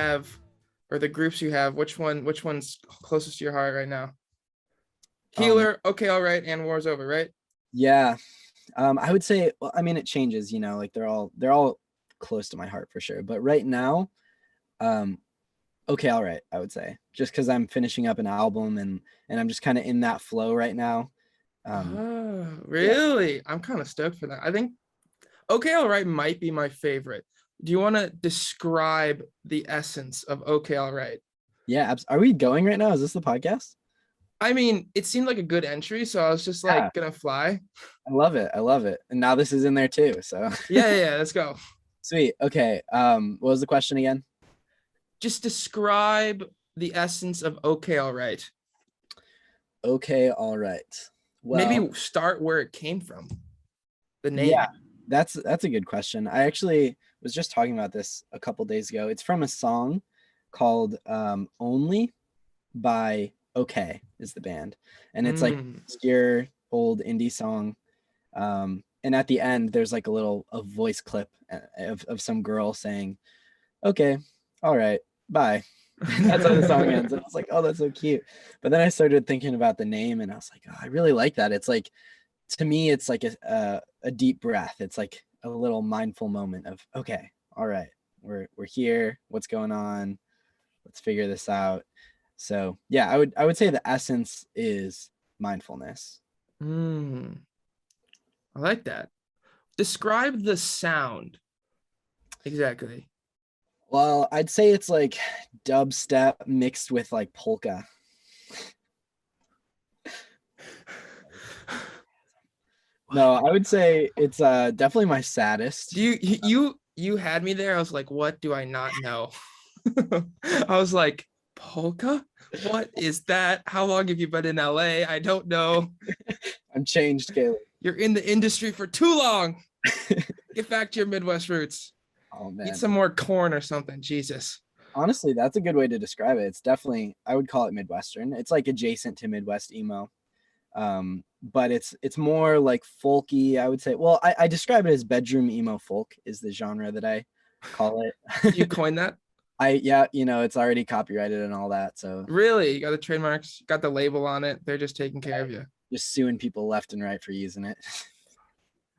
have, or the groups you have, which one's closest to your heart right now? Healer, okay, all right, and War's Over, right? Yeah. I would say, well, I mean, it changes, you know, like they're all close to my heart for sure. But right now, okay, all right, I would say, just because I'm finishing up an album and I'm just kind of in that flow right now. Oh, Yeah. really? I'm kind of stoked for that. I think okay, all right might be my favorite. Do you want to describe the essence of okay, all right? Yeah. Are we going right now? Is this the podcast? I mean, it seemed like a good entry, so I was just Yeah. like gonna fly. I love it. I love it. And now this is in there too. So Yeah, let's go. sweet. Okay. What was the question again? Just describe the essence of okay, all right. Okay, all right. Well, Maybe start where it came from. The name. yeah, that's a good question. I actually was just talking about this a couple days ago. It's from a song called Only by Okay is the band. And it's like obscure old indie song. And at the end there's like a voice clip of some girl saying, okay, all right, bye. That's how the song ends. And I was like, oh, that's so cute. But then I started thinking about the name and I was like, oh, I really like that. It's like, to me, it's like a deep breath. It's like a little mindful moment of, okay, all right, we're here. What's going on? Let's figure this out. So yeah, I would say the essence is mindfulness. I like that. Describe the sound. Exactly. Well, I'd say it's like dubstep mixed with like polka. No, I would say it's definitely my saddest. You had me there. I was like, what do I not know? I was like, polka? What is that? How long have you been in LA? I don't know. I'm changed, Kalen. You're in the industry for too long. Get back to your Midwest roots. Oh man. Eat some more corn or something. Jesus. Honestly, that's a good way to describe it. It's definitely, I would call it Midwestern. It's like adjacent to Midwest emo. But it's more like folky, I would say. Well, I describe it as bedroom emo folk is the genre that I call it. Did you coin that? Yeah, you know, it's already copyrighted and all that. So really, you got the trademarks, got the label on it. They're just taking care of you. Just suing people left and right for using it.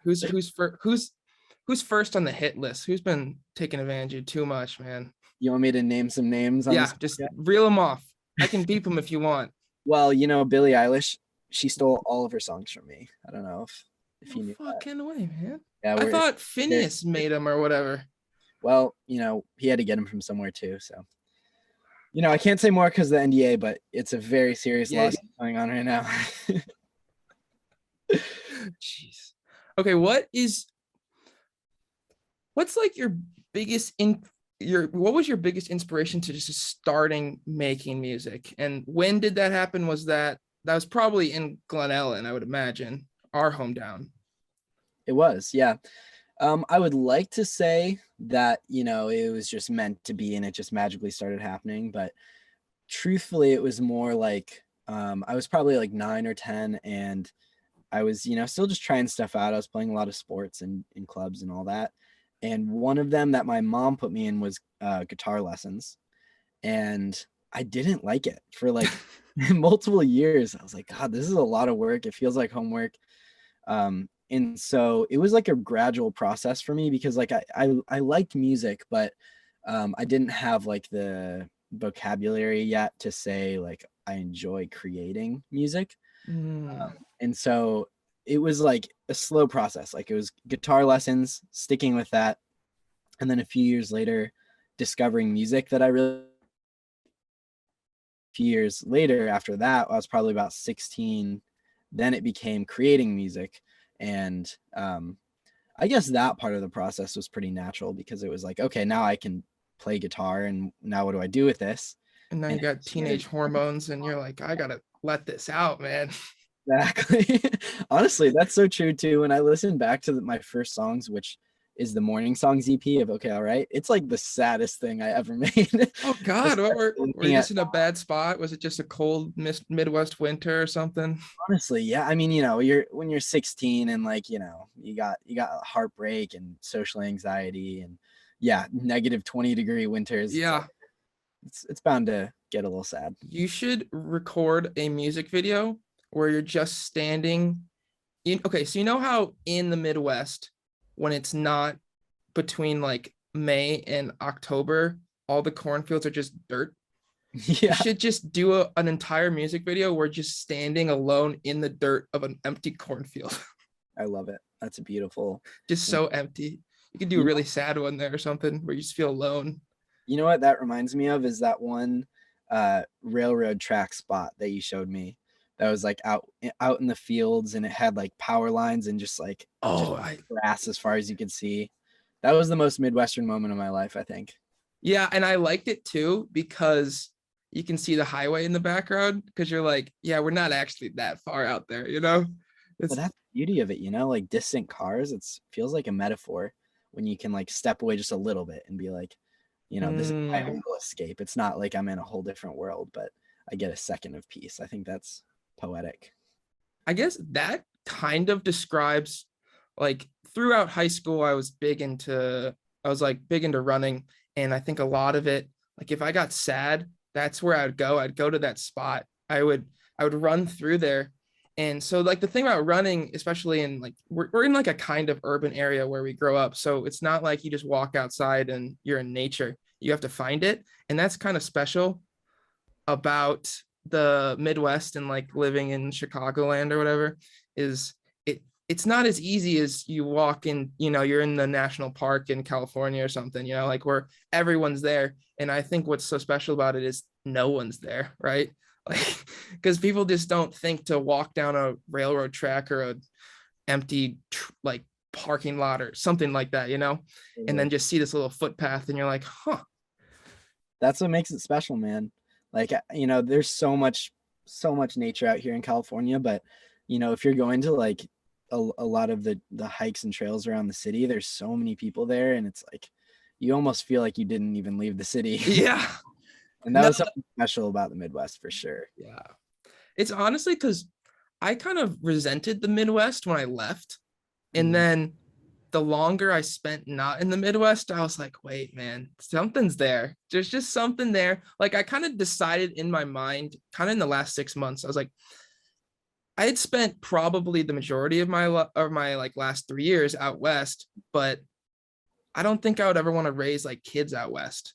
Who's first on the hit list? Who's been taking advantage of you too much, man? You want me to name some names? Yeah, just reel them off. I can beep them if you want. Well, you know, Billie Eilish, she stole all of her songs from me. I don't know if you knew fucking that. Way, man. Yeah, I thought Phineas made them or whatever. Well, you know, he had to get them from somewhere too. So, you know, I can't say more because of the NDA, but it's a very serious lawsuit going on right now. Jeez. Okay, what's like your biggest what was your biggest inspiration to just starting making music? And when did that happen? That was probably in Glen Ellen, I would imagine, our hometown. It was, yeah. I would like to say that, you know, it was just meant to be and it just magically started happening. But truthfully, it was more like I was probably like 9 or 10 and I was, you know, still just trying stuff out. I was playing a lot of sports and in clubs and all that. And one of them that my mom put me in was guitar lessons. And I didn't like it for like multiple years. I was like, God, this is a lot of work. It feels like homework. And so it was like a gradual process for me because like I liked music, but I didn't have like the vocabulary yet to say like I enjoy creating music. And so it was like a slow process. Like it was guitar lessons, sticking with that. And then a few years later, discovering music that I really, a few years later after that, I was probably about 16. Then it became creating music. And I guess that part of the process was pretty natural because it was like, okay, now I can play guitar and now what do I do with this? And now you got teenage hormones and you're like, I gotta let this out, man. Exactly. Honestly, that's so true too. When I listen back to my first songs, which is the Morning Songs EP of Okay, All Right, it's like the saddest thing I ever made. Oh God, were you just in a bad spot? Was it just a cold Midwest winter or something? Honestly, yeah. I mean, you know, when you're 16 and like, you know, you got heartbreak and social anxiety and yeah, -20 degree winters. Yeah. it's bound to get a little sad. You should record a music video where you're just standing in. Okay, so you know how in the Midwest, when it's not between like May and October, all the cornfields are just dirt. You Yeah, should just do an entire music video where just standing alone in the dirt of an empty cornfield. I love it. That's a beautiful. Just so empty. You could do a You really sad one there or something where you just feel alone. You know what that reminds me of is that one railroad track spot that you showed me that was like out in the fields, and it had like power lines and just like grass as far as you could see. That was the most Midwestern moment of my life, I think. Yeah, and I liked it too because you can see the highway in the background because you're like, yeah, we're not actually that far out there, you know? But that's the beauty of it, you know, like distant cars, feels like a metaphor when you can like step away just a little bit and be like, you know, this is my own little escape. It's not like I'm in a whole different world, but I get a second of peace. I think that's poetic. I guess that kind of describes, like, throughout high school, I was big into running. And I think a lot of it, like if I got sad, that's where I'd go. I'd go to that spot. I would run through there. And so like the thing about running, especially in like we're in like a kind of urban area where we grow up. So it's not like you just walk outside and you're in nature. You have to find it. And that's kind of special about the Midwest and like living in Chicagoland or whatever, is it's not as easy as you walk in, you know, you're in the national park in California or something, you know, like where everyone's there. And I think what's so special about it is no one's there, right? Like, because people just don't think to walk down a railroad track or a empty like parking lot or something like that, you know, and then just see this little footpath and you're like, huh. That's what makes it special, man. Like, you know, there's so much nature out here in California, but you know, if you're going to like a lot of the hikes and trails around the city, there's so many people there, and it's like you almost feel like you didn't even leave the city. Yeah. And that was something special about the Midwest for sure. Yeah. It's honestly because I kind of resented the Midwest when I left. And then the longer I spent not in the Midwest, I was like, wait, man, something's there. There's just something there. Like I kind of decided in my mind, kind of in the last 6 months, I was like, I had spent probably the majority of my like last 3 years out west, but I don't think I would ever want to raise like kids out west.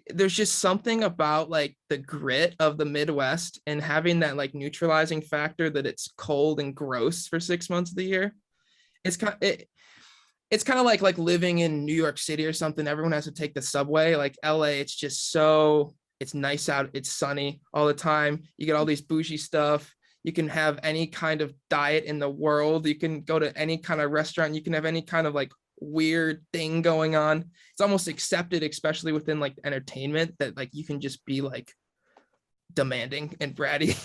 There's just something about like the grit of the Midwest and having that like neutralizing factor that it's cold and gross for 6 months of the year. It's kind of, it's kind of like living in New York City or something. Everyone has to take the subway. Like LA, it's just so, it's nice out. It's sunny all the time. You get all these bougie stuff. You can have any kind of diet in the world. You can go to any kind of restaurant. You can have any kind of like weird thing going on. It's almost accepted, especially within like entertainment, that like you can just be like demanding and bratty.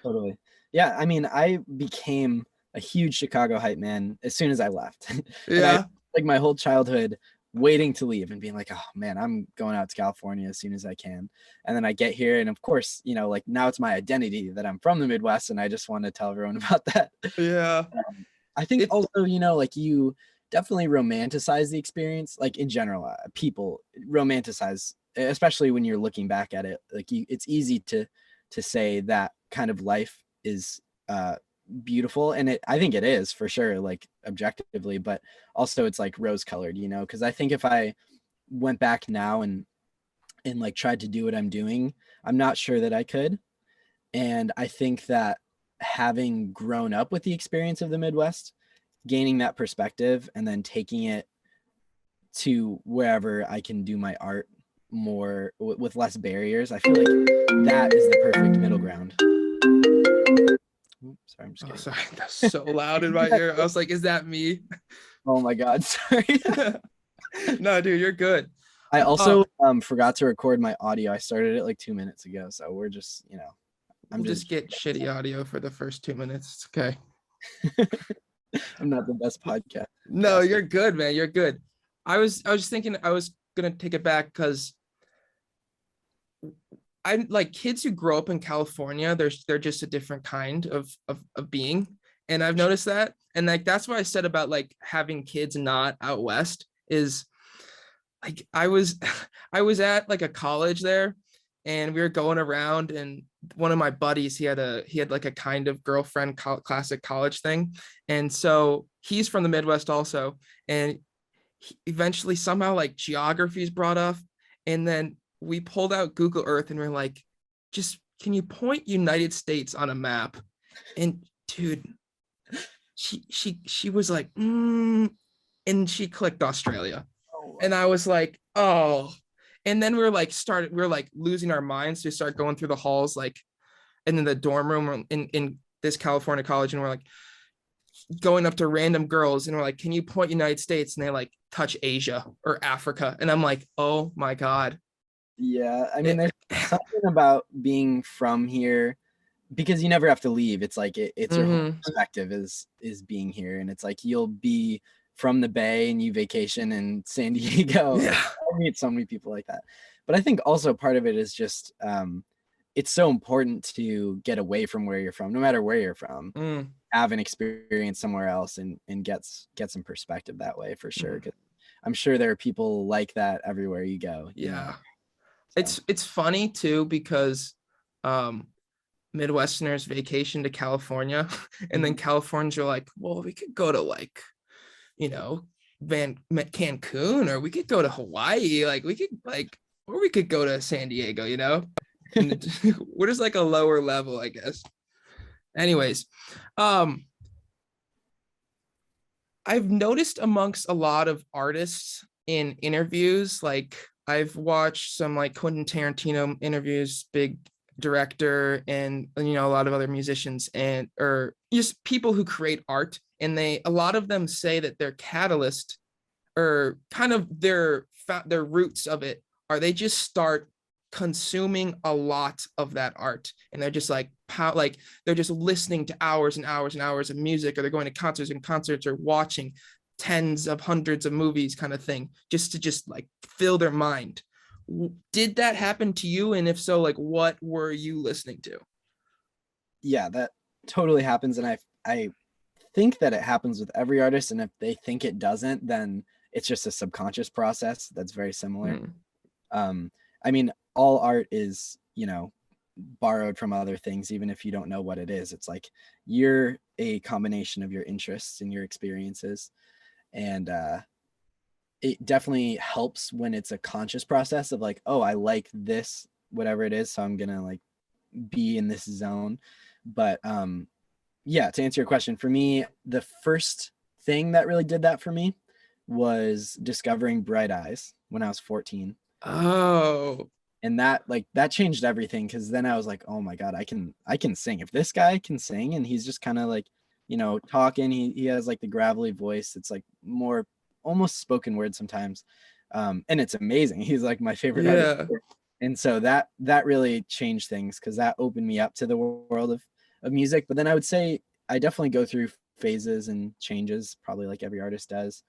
Totally. Yeah. I mean, I became a huge Chicago hype man as soon as I left. Yeah. Like my whole childhood waiting to leave and being like, oh man, I'm going out to California as soon as I can. And then I get here, and of course, you know, like now it's my identity that I'm from the Midwest, and I just want to tell everyone about that. Yeah. I think also, you know, like you definitely romanticize the experience, like in general, people romanticize, especially when you're looking back at it. Like it's easy to say that kind of life is beautiful, and I think it is for sure, like objectively, but also it's like rose colored, you know, because I think if I went back now and like tried to do what I'm doing, I'm not sure that I could. And I think that having grown up with the experience of the Midwest, gaining that perspective and then taking it to wherever I can do my art more with less barriers, I feel like that is the perfect middle ground. Oops, sorry, I'm just kidding. Sorry, that's so loud in my ear. I was like, is that me? Oh my God, sorry. No, dude, you're good. I also forgot to record my audio. I started it like 2 minutes ago, so we're just, you know, I'm just get shitty audio for the first 2 minutes. It's okay. I'm not the best podcast. No, you're good, man. You're good. I was just thinking I was gonna take it back because I like kids who grow up in California. They're just a different kind of being, and I've noticed that. And like that's what I said about like having kids not out west is like I was I was at like a college there, and we were going around, and one of my buddies, he had like a kind of girlfriend classic college thing, and so he's from the Midwest also, and eventually somehow like geography is brought up, and then we pulled out Google Earth and we're like, just can you point United States on a map? And dude, she was like, and she clicked Australia. Oh, And I was like, oh. And then we were like losing our minds to start going through the halls, like, and in the dorm room in this California college, and we're like going up to random girls, and we're like, can you point United States? And they like touch Asia or Africa. And I'm like, oh my God. yeah. I mean, It, there's something about being from here because you never have to leave. It's like it's your whole mm-hmm. perspective is being here, and it's like you'll be from the Bay and you vacation in San Diego. Yeah. I meet so many people like that. But I think also part of it is just it's so important to get away from where you're from, no matter where you're from. Mm. Have an experience somewhere else and get some perspective that way for sure. Mm. 'Cause I'm sure there are people like that everywhere you go. You know? Yeah. So. It's funny too because um Midwesterners vacation to California, and then Californians are like, well, we could go to like, you know, Cancun, or we could go to Hawaii, like we could like, or we could go to San Diego, you know, and we're just like a lower level, I guess. Anyways, um, I've noticed amongst a lot of artists in interviews, like I've watched some like Quentin Tarantino interviews, big director, and you know, a lot of other musicians and or just people who create art, and a lot of them say that their catalyst or kind of their roots of it are they just start consuming a lot of that art, and they're just like like they're just listening to hours and hours and hours of music, or they're going to concerts and concerts, or watching tens of hundreds of movies kind of thing, just to just like fill their mind. Did that happen to you? And if so, like what were you listening to? Yeah, that totally happens, and I think that it happens with every artist, and if they think it doesn't, then it's just a subconscious process that's very similar. I mean, all art is, you know, borrowed from other things, even if you don't know what it is. It's like you're a combination of your interests and your experiences, and it definitely helps when it's a conscious process of like, oh, I like this, whatever it is, so I'm gonna like be in this zone. But yeah, to answer your question, for me, the first thing that really did that for me was discovering Bright Eyes when I was 14. Oh, And that changed everything, because then I was like, oh my God, I can sing. If this guy can sing and he's just kind of like, you know, talking, he has like the gravelly voice. It's like more almost spoken word sometimes. And it's amazing. He's like my favorite artist. yeah. And so that really changed things, because that opened me up to the world of music. But then I would say I definitely go through phases and changes, probably like every artist does.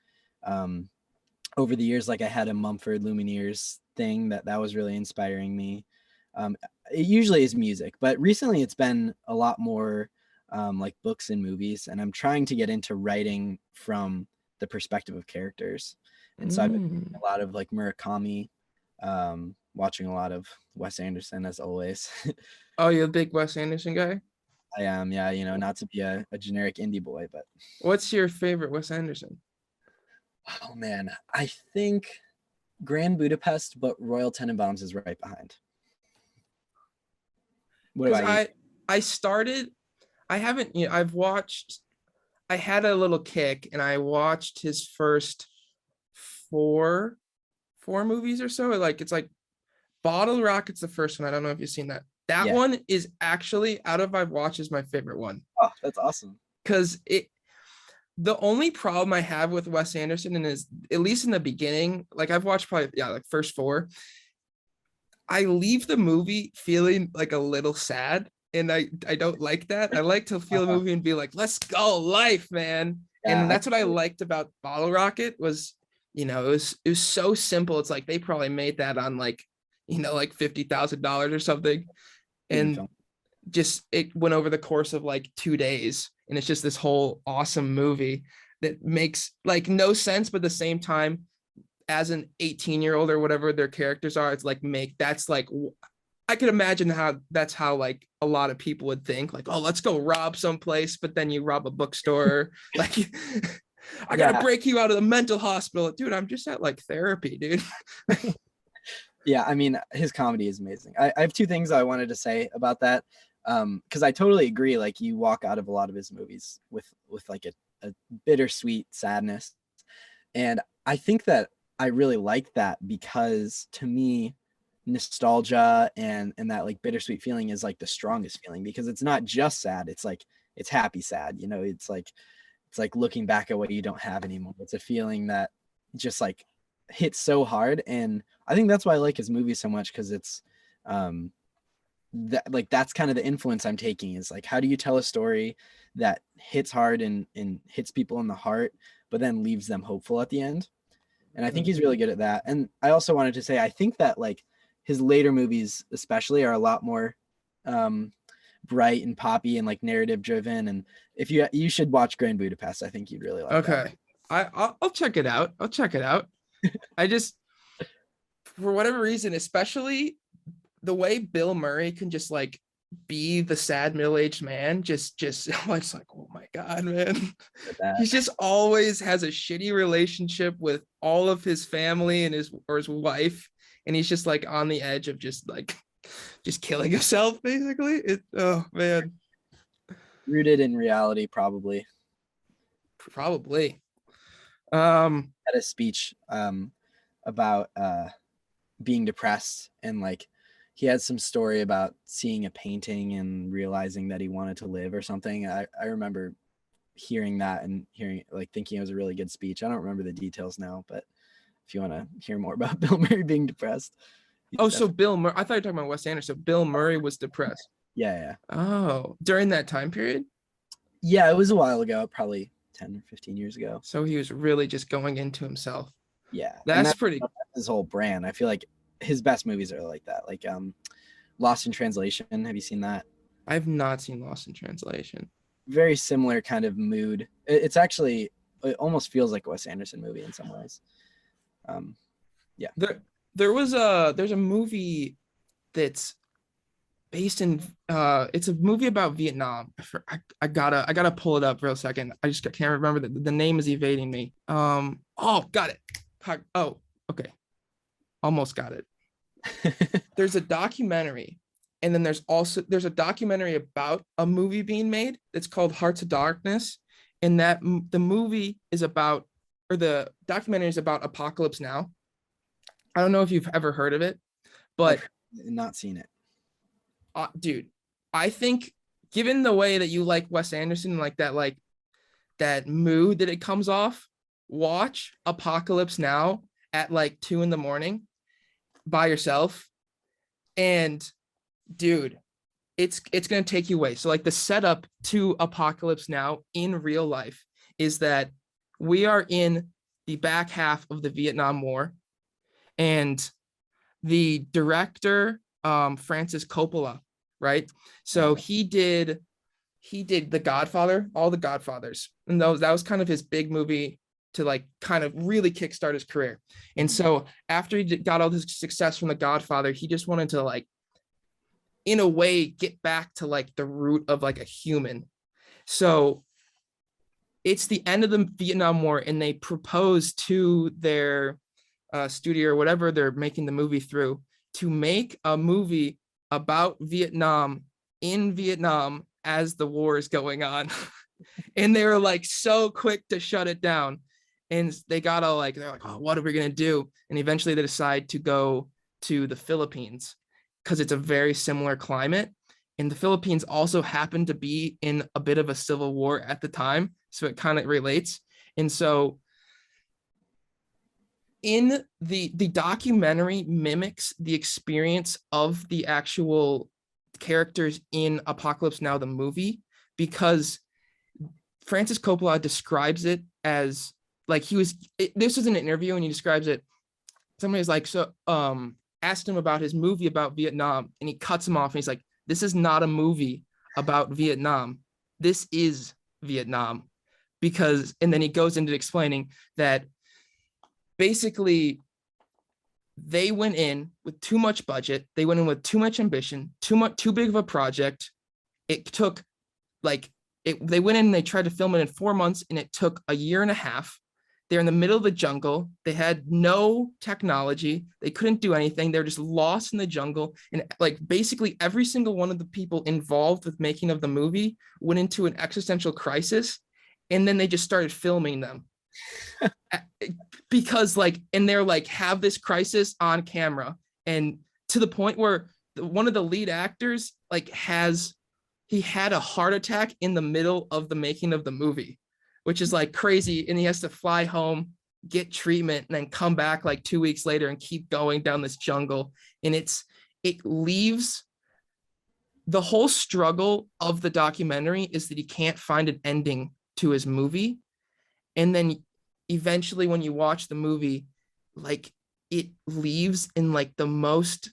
Over the years, like I had a Mumford Lumineers thing that was really inspiring me. It usually is music, but recently it's been a lot more like books and movies, and I'm trying to get into writing from the perspective of characters. And so I've been reading a lot of like Murakami, watching a lot of Wes Anderson as always. Oh, you're a big Wes Anderson guy? I am, yeah, you know, not to be a generic indie boy, but What's your favorite Wes Anderson? oh man, I think Grand Budapest, but Royal Tenenbaums is right behind. What Because about you? I started, I haven't, you know, I've watched, I had a little kick, and I watched his first four four movies or so. Like it's like Bottle Rocket's the first one. I don't know if you've seen that. That Yeah. one is actually, out of I've watched, is my favorite one, Oh, that's awesome. because the only problem I have with Wes Anderson, and is at least in the beginning, like I've watched probably, yeah, like first four, I leave the movie feeling like a little sad, and I don't like that. I like to feel the movie and be like, let's go, life, man. Yeah, And that's what I liked about Bottle Rocket was, you know, it was so simple. It's like they probably made that on like, you know, like $50,000 or something, indie and film. just it went over the course of like 2 days, and it's just this whole awesome movie that makes like no sense, but at the same time, as an 18-year-old or whatever their characters are, it's like that's like I could imagine how that's how like a lot of people would think, like, oh, let's go rob someplace, but then you rob a bookstore. Like, I gotta Yeah. break you out of the mental hospital. Dude, I'm just at like therapy, dude. Yeah, I mean, his comedy is amazing. I have two things I wanted to say about that. Because I totally agree. Like, you walk out of a lot of his movies with like a bittersweet sadness. And I think that I really like that, because to me, nostalgia and that like bittersweet feeling is like the strongest feeling, because it's not just sad. It's like, it's happy sad, you know. It's like looking back at what you don't have anymore. It's a feeling that just like hits so hard. And I think that's why I like his movies so much, because it's that, like, that's kind of the influence I'm taking, is like, how do you tell a story that hits hard and hits people in the heart, but then leaves them hopeful at the end. And I think he's really good at that. And I also wanted to say, I think that like his later movies especially are a lot more bright and poppy and like narrative driven. And if you should watch Grand Budapest, I think you'd really like that. Okay. I'll check it out. I'll check it out. I just, for whatever reason, especially the way Bill Murray can just like be the sad middle-aged man, just it's like, oh my God, man. He just always has a shitty relationship with all of his family and his wife, and he's just like on the edge of just killing himself, basically. Oh man. Rooted in reality, probably. Had a speech about being depressed, and like he had some story about seeing a painting and realizing that he wanted to live or something. I remember hearing that and thinking it was a really good speech. I don't remember the details now, but if you want to hear more about Bill Murray being depressed. So Bill Murray, I thought you were talking about Wes Anderson. So Bill Murray was depressed. Yeah. Oh, during that time period? Yeah, it was a while ago, probably 10 or 15 years ago. So he was really just going into himself. Yeah. That's pretty. His whole brand. I feel like his best movies are like that. Like Lost in Translation. Have you seen that? I've not seen Lost in Translation. Very similar kind of mood. It's actually, it almost feels like a Wes Anderson movie in some ways. Yeah. There's a movie that's based in it's a movie about Vietnam. I gotta pull it up real second. I just can't remember the name is evading me. Oh, got it. Oh, okay. Almost got it. There's a documentary, and then there's a documentary about a movie being made that's called Hearts of Darkness, and that the movie is about, or the documentary is about Apocalypse Now. I don't know if you've ever heard of it, but I've not seen it. Dude, I think given the way that you like Wes Anderson, like that mood that it comes off, watch Apocalypse Now at like 2 a.m. by yourself, and dude, it's gonna take you away. So like the setup to Apocalypse Now in real life is that we are in the back half of the Vietnam War, and the director Francis Coppola, right? So he did The Godfather, all the Godfathers, and that was kind of his big movie to like kind of really kickstart his career. And so after he got all this success from The Godfather, he just wanted to like, in a way, get back to like the root of like a human. So it's the end of the Vietnam War, and they propose to their studio or whatever they're making the movie through to make a movie about Vietnam in Vietnam as the war is going on. And they were like so quick to shut it down. And they're like, oh, what are we going to do? And eventually they decide to go to the Philippines because it's a very similar climate. And the Philippines also happened to be in a bit of a civil war at the time. So it kind of relates. And so in the documentary mimics the experience of the actual characters in Apocalypse Now, the movie, because Francis Coppola describes it as like this was an interview and he describes it. Somebody's like, asked him about his movie about Vietnam, and he cuts him off and he's like, this is not a movie about Vietnam. This is Vietnam. And then he goes into explaining that basically they went in with too much budget. They went in with too much ambition, too big of a project. It took they went in and they tried to film it in 4 months, and it took a year and a half. They're in the middle of the jungle. They had no technology. They couldn't do anything. They're just lost in the jungle. And like basically every single one of the people involved with making of the movie went into an existential crisis. And then they just started filming them because and they're like, have this crisis on camera. And to the point where one of the lead actors he had a heart attack in the middle of the making of the movie, which is like crazy. And he has to fly home, get treatment, and then come back like 2 weeks later and keep going down this jungle. And it leaves the whole struggle of the documentary is that he can't find an ending to his movie. And then eventually when you watch the movie, like it leaves in like the most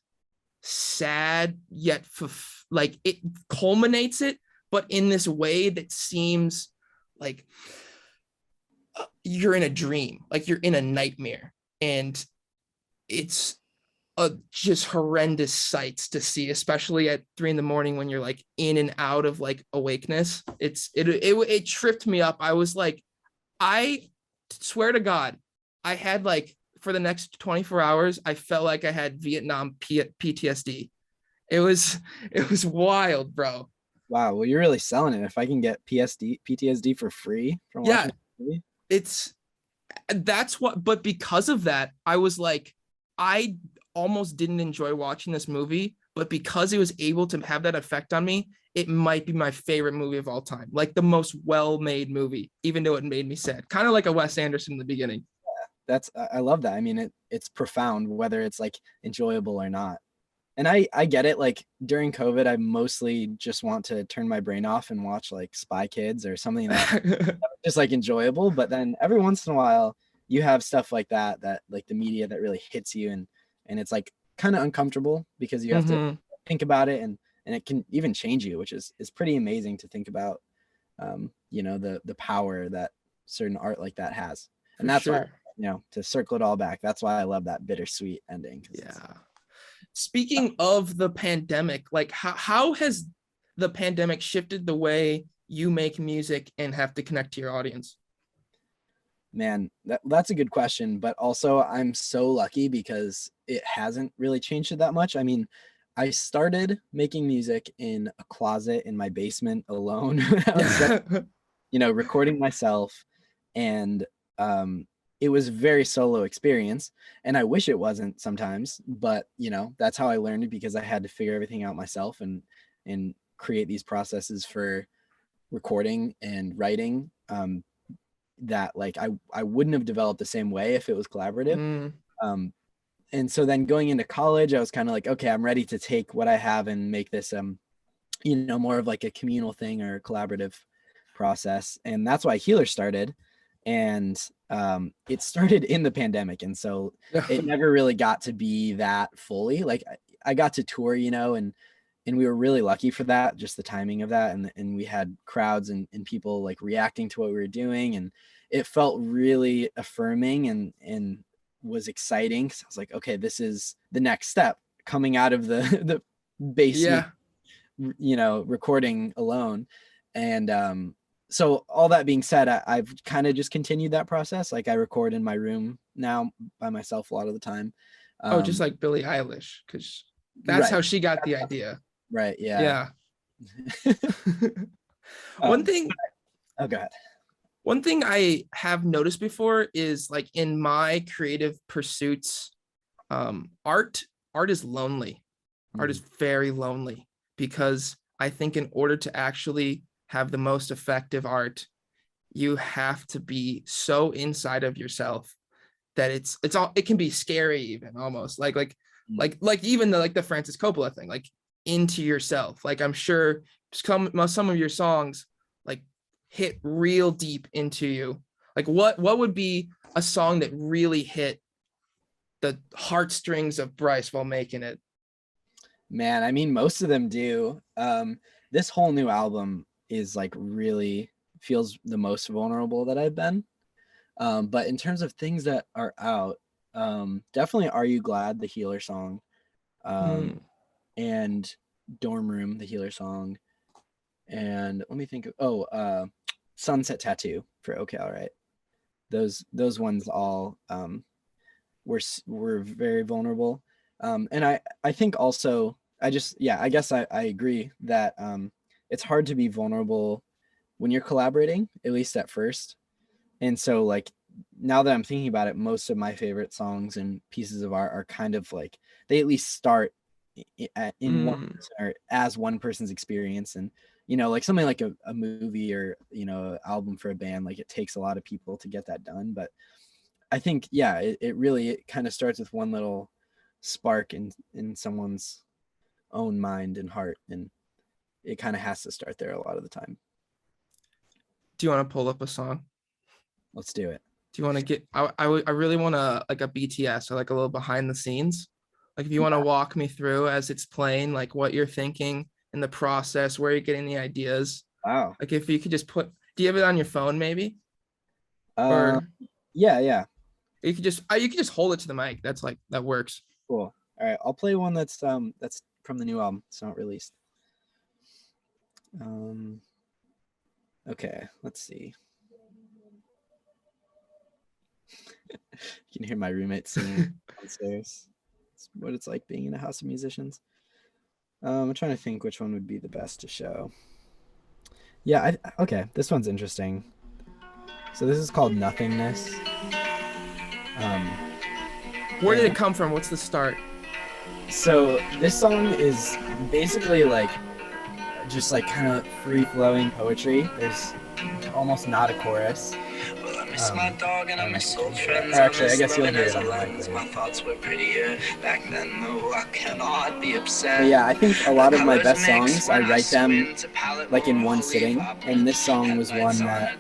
sad yet it culminates it, but in this way that seems like you're in a dream, like you're in a nightmare. And it's just horrendous sights to see, especially at 3 a.m. when you're like in and out of like awakeness. It tripped me up. I was like, I swear to God, I had like for the next 24 hours, I felt like I had Vietnam PTSD. It was wild, bro. Wow, well, you're really selling it. If I can get PTSD for free from watching the movie. But because of that, I was like, I almost didn't enjoy watching this movie, but because it was able to have that effect on me, it might be my favorite movie of all time. Like the most well-made movie, even though it made me sad. Kind of like a Wes Anderson in the beginning. Yeah, I love that. I mean, it's profound, whether it's like enjoyable or not. And I get it. Like during COVID, I mostly just want to turn my brain off and watch like Spy Kids or something that just like enjoyable. But then every once in a while, you have stuff like that like the media that really hits you, and it's like kind of uncomfortable because you have to think about it, and it can even change you, which is pretty amazing to think about. The power that certain art like that has, and that's why, to circle it all back, that's why I love that bittersweet ending. Yeah. Speaking of the pandemic, like how has the pandemic shifted the way you make music and have to connect to your audience? Man, that's a good question, but also I'm so lucky because it hasn't really changed it that much. I mean, I started making music in a closet in my basement alone. I was just, recording myself, and it was a very solo experience, and I wish it wasn't sometimes, but that's how I learned it, because I had to figure everything out myself and create these processes for recording and writing that like I wouldn't have developed the same way if it was collaborative. And so then going into college, I was kind of like, okay, I'm ready to take what I have and make this more of like a communal thing or a collaborative process. And that's why Healer started. And it started in the pandemic, and so it never really got to be that fully. Like I got to tour, and we were really lucky for that, just the timing of that, and we had crowds and people like reacting to what we were doing, and it felt really affirming and was exciting, because I was like, okay, this is the next step, coming out of the basement, recording alone. And so all that being said, I've kind of just continued that process. Like I record in my room now by myself a lot of the time. Just like Billie Eilish, because that's how she got the idea. Right. Yeah. One thing. Oh, God. One thing I have noticed before is like in my creative pursuits, art is lonely. Art is very lonely, because I think in order to actually have the most effective art, you have to be so inside of yourself that it can be scary, even almost like even the Francis Coppola thing, like into yourself. Like I'm sure some of your songs like hit real deep into you. Like what would be a song that really hit the heartstrings of Bryce while making it? Man, I mean, most of them do. This whole new album is like really feels the most vulnerable that I've been. But in terms of things that are out, definitely Are You Glad, the Healer song, and Dorm Room, the Healer song, and let me think of Sunset Tattoo for Okay All Right. Those ones all were very vulnerable. And I think also I guess I agree that it's hard to be vulnerable when you're collaborating, at least at first. And so like now that I'm thinking about it, most of my favorite songs and pieces of art are kind of like they at least start in one or as one person's experience. And like something like a movie or album for a band, like it takes a lot of people to get that done. But I think it kind of starts with one little spark in someone's own mind and heart, and it kind of has to start there a lot of the time. Do you want to pull up a song? Let's do it. Do you want to get I really want to like a BTS or like a little behind the scenes, like if you want to walk me through as it's playing, like what you're thinking in the process, where you're getting the ideas. Wow. Like if you could just do you have it on your phone maybe? Or yeah you could just hold it to the mic. That's like that works. Cool. All right, I'll play one that's from the new album. It's not released. Okay, let's see. You can hear my roommate singing downstairs. It's what it's like being in a house of musicians. I'm trying to think which one would be the best to show. Yeah, okay, this one's interesting. So this is called Nothingness. Where did it come from? What's the start? So this song is basically like just like kind of free-flowing poetry. There's almost not a chorus. My dog and I miss old friends. Actually, I guess you'll hear it on the My thoughts were prettier back then, though I cannot be upset. But yeah, I think a lot of my best songs, I write them like in one sitting, and this song was one that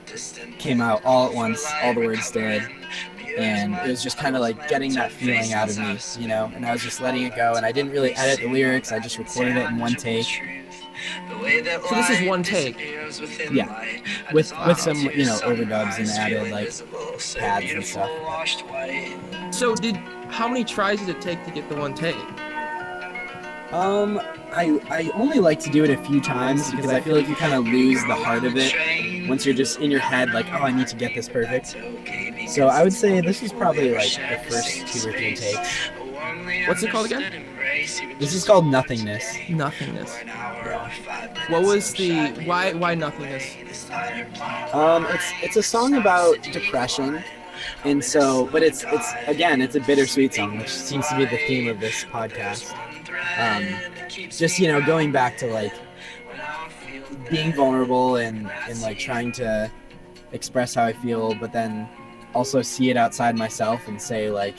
came out all at once, all the words did, and it was just kind of like getting that feeling out of me, and I was just letting it go, and I didn't really edit the lyrics, I just recorded it in one take. So this is one take. Yeah, with some overdubs and added like pads and stuff. So how many tries did it take to get the one take? I only like to do it a few times because I feel like you kind of lose the heart of it once you're just in your head like, oh, I need to get this perfect. So I would say this is probably like the first 2 or 3 takes. What's it called again? This is called Nothingness. Nothingness. What was the why Nothingness? It's a song about depression, and so but it's a bittersweet song, which seems to be the theme of this podcast. Just going back to like being vulnerable and like trying to express how I feel, but then also see it outside myself and say like,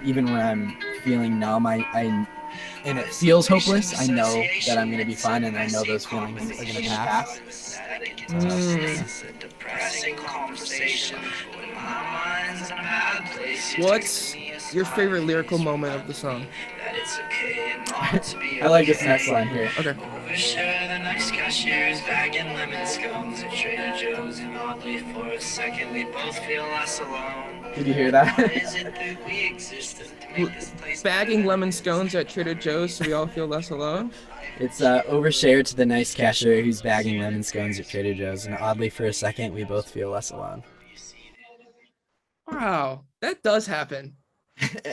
even when I'm feeling numb, and it feels hopeless, I know that I'm going to be fine, and I know those feelings are going to pass. What's your favorite lyrical moment of the song? I like this next line here. Okay. Did you hear that? Bagging lemon scones at Trader Joe's so we all feel less alone? It's overshare to the nice cashier who's bagging lemon scones at Trader Joe's, and oddly for a second we both feel less alone. Wow, that does happen.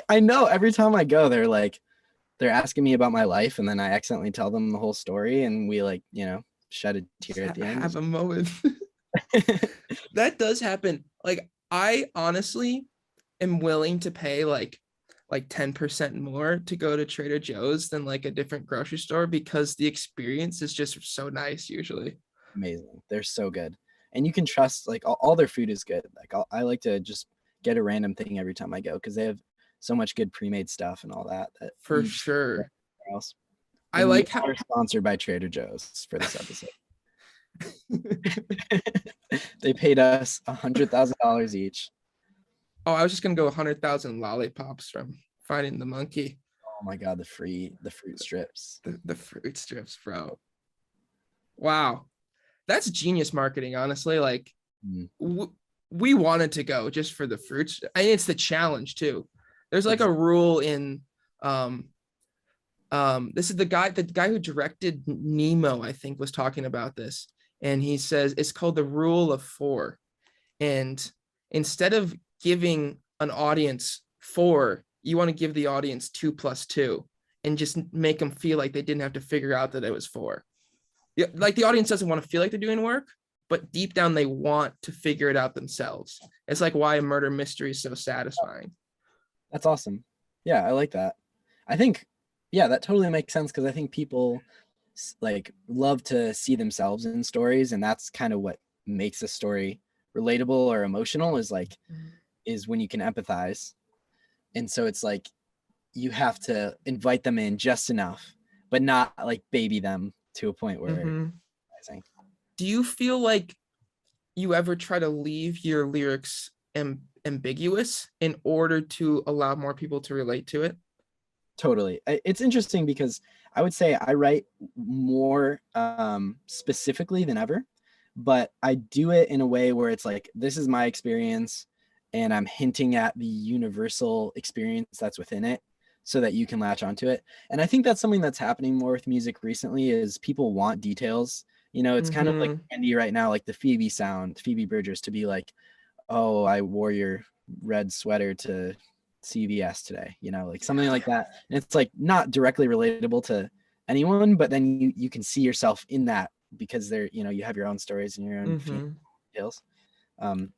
I know, every time I go they're asking me about my life, and then I accidentally tell them the whole story, and we shed a tear at the end. Have a moment. That does happen. Like, I honestly am willing to pay like 10% more to go to Trader Joe's than like a different grocery store because the experience is just so nice usually. Amazing. They're so good. And you can trust like all their food is good. Like I like to just get a random thing every time I go because they have so much good pre-made stuff and all that. For sure. Else. I like how we're sponsored by Trader Joe's for this episode. They paid us $100,000 each. Oh, I was just gonna go 100,000 lollipops from Finding the Monkey. Oh my god, the fruit strips. The fruit strips, bro. Wow, that's genius marketing. Honestly, like, we wanted to go just for the fruits. And it's the challenge too. There's like a rule in this is the guy who directed Nemo, I think, was talking about this. And he says it's called the rule of 4. And instead of giving an audience 4, you want to give the audience 2 plus 2 and just make them feel like they didn't have to figure out that it was 4. Yeah, like the audience doesn't want to feel like they're doing work, but deep down they want to figure it out themselves. It's like why a murder mystery is so satisfying. That's awesome. Yeah, I like that. I think, yeah, that totally makes sense, because I think people like love to see themselves in stories, and that's kind of what makes a story relatable or emotional, is like is when you can empathize. And so it's like you have to invite them in just enough, but not like baby them to a point where I think. Do you feel like you ever try to leave your lyrics ambiguous in order to allow more people to relate to it? Totally. It's interesting because I would say I write more specifically than ever, but I do it in a way where it's like, this is my experience and I'm hinting at the universal experience that's within it so that you can latch onto it. And I think that's something that's happening more with music recently, is people want details. You know, it's kind of like trendy right now, like the Phoebe Bridgers to be like, oh, I wore your red sweater to CVS today, you know, like something like that. And it's like not directly relatable to anyone, but then you can see yourself in that because they're, you know, you have your own stories and your own details.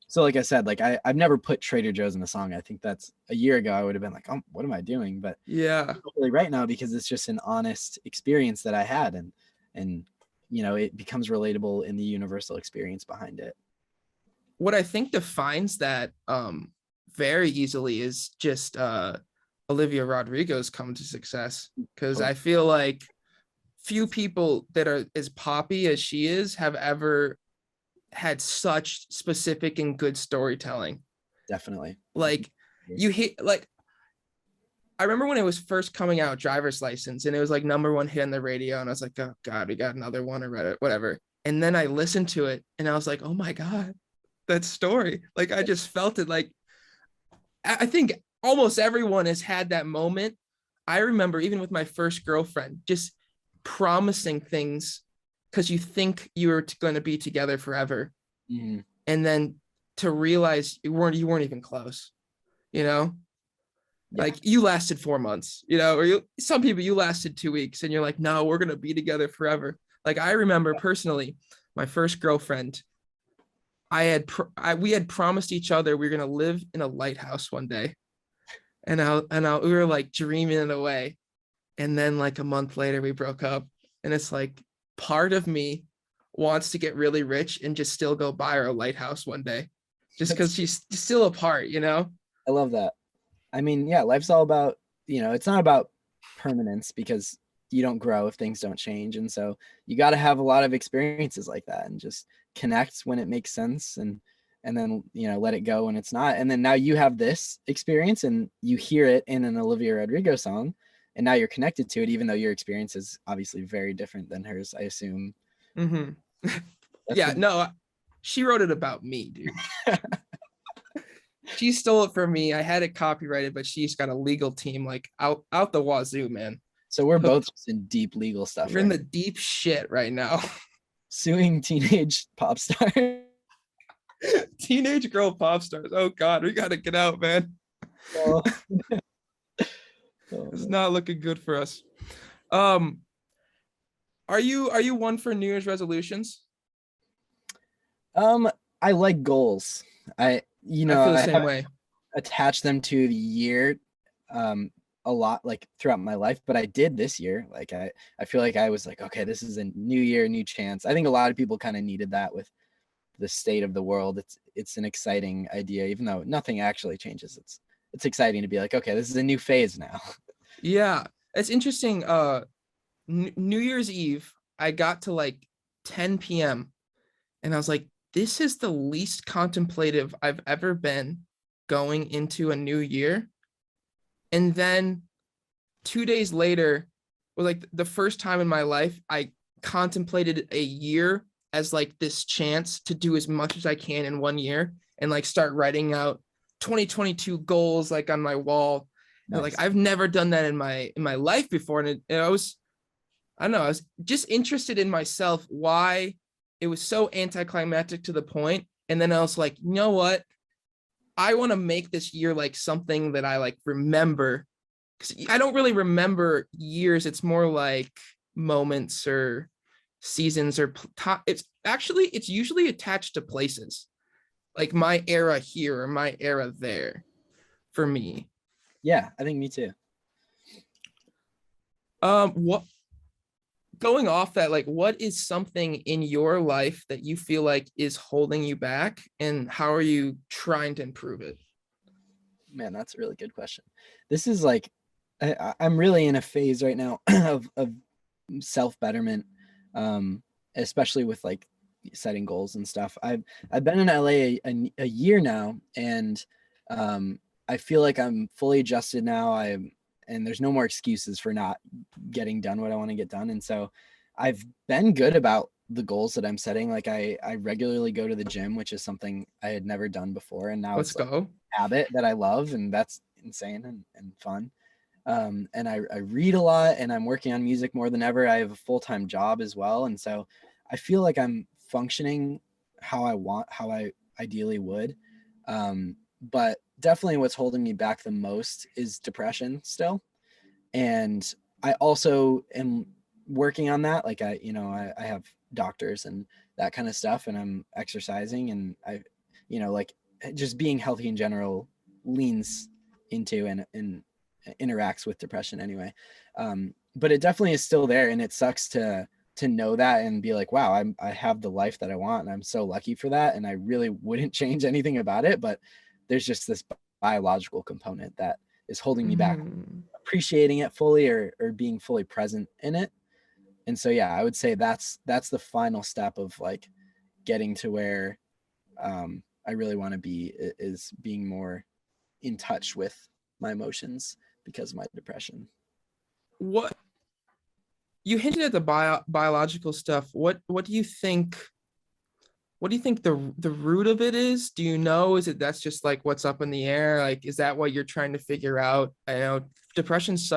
So like I said, like I've never put Trader Joe's in a song. I think that's a year ago I would have been like, oh, what am I doing? But yeah, really right now, because it's just an honest experience that I had, and you know, it becomes relatable in the universal experience behind it. What I think defines that very easily is just Olivia Rodrigo's come to success, because I feel like few people that are as poppy as she is have ever had such specific and good storytelling. Definitely. Like you hit, like I remember when it was first coming out, Driver's License, and it was like #1 hit on the radio, and I was like, oh God, we got another one or whatever. And then I listened to it and I was like, oh my God, that story. Like I just felt it. Like I think almost everyone has had that moment. I remember even with my first girlfriend, just promising things because you think you're going to be together forever. And then to realize you weren't even close, you know? Yeah. Like you lasted 4 months, you know, or some people you lasted 2 weeks and you're like, no, we're going to be together forever. Like I remember personally, my first girlfriend, we had promised each other we were going to live in a lighthouse one day. And we were like dreaming it away. And then like a month later we broke up, and it's like part of me wants to get really rich and just still go buy her a lighthouse one day, just because she's still apart, you know? I love that. I mean, yeah, life's all about, you know, it's not about permanence, because you don't grow if things don't change. And so you got to have a lot of experiences like that and just connect when it makes sense, and then, you know, let it go when it's not. And then now you have this experience and you hear it in an Olivia Rodrigo song, and now you're connected to it, even though your experience is obviously very different than hers, I assume. Yeah, no, she wrote it about me, dude. She stole it from me. I had it copyrighted, but she's got a legal team like out the wazoo, man. So we're both in deep legal stuff. We're in the deep shit right now. Suing teenage pop stars. Teenage girl pop stars. Oh God, we gotta get out, man. Oh. It's not looking good for us. Are you one for New Year's resolutions? I like goals. I feel the same way. Attach them to the year a lot, like throughout my life, but I did this year. Like I feel like I was like, okay, this is a new year, new chance. I think a lot of people kind of needed that with the state of the world. It's an exciting idea, even though nothing actually changes. It's exciting to be like, okay, this is a new phase now. Yeah, it's interesting. New Year's Eve, I got to like 10 p.m. and I was like, this is the least contemplative I've ever been going into a new year. And then 2 days later was like the first time in my life I contemplated a year as like this chance to do as much as I can in 1 year. and like start writing out 2022 goals like on my wall. And like Nice. I've never done that in my life before. And I don't know, I was just interested in myself, why it was so anticlimactic to the point. And then I was like, you know what? I want to make this year like something that I like remember. Because I don't really remember years. It's more like moments or seasons or it's usually attached to places, like my era here or my era there for me. Yeah, I think me too. What going off that, like what is something in your life that you feel like is holding you back, and how are you trying to improve it? Man, that's a really good question. This is like, I'm really in a phase right now of self-betterment, especially with like setting goals and stuff. I've been in LA a year now, and I feel like I'm fully adjusted now. And there's no more excuses for not getting done what I want to get done. And so I've been good about the goals that I'm setting. Like I regularly go to the gym, which is something I had never done before. And now Let's it's like go. a habit that I love, and that's insane and fun. And I read a lot, and I'm working on music more than ever. I have a full-time job as well. And so I feel like I'm functioning how I ideally would. But definitely what's holding me back the most is depression still. And I also am working on that. Like I have doctors and that kind of stuff, and I'm exercising, and like just being healthy in general leans into and interacts with depression anyway. But it definitely is still there, and it sucks to know that and be like, wow, I have the life that I want, and I'm so lucky for that, and I really wouldn't change anything about it. But there's just this biological component that is holding me back, appreciating it fully or being fully present in it. And so yeah, I would say that's the final step of like getting to where I really want to be, is being more in touch with my emotions because of my depression. What you hinted at the biological stuff. What do you think? What do you think the root of it is? Do you know? Is it that's just like what's up in the air? Like, is that what you're trying to figure out? I know depression's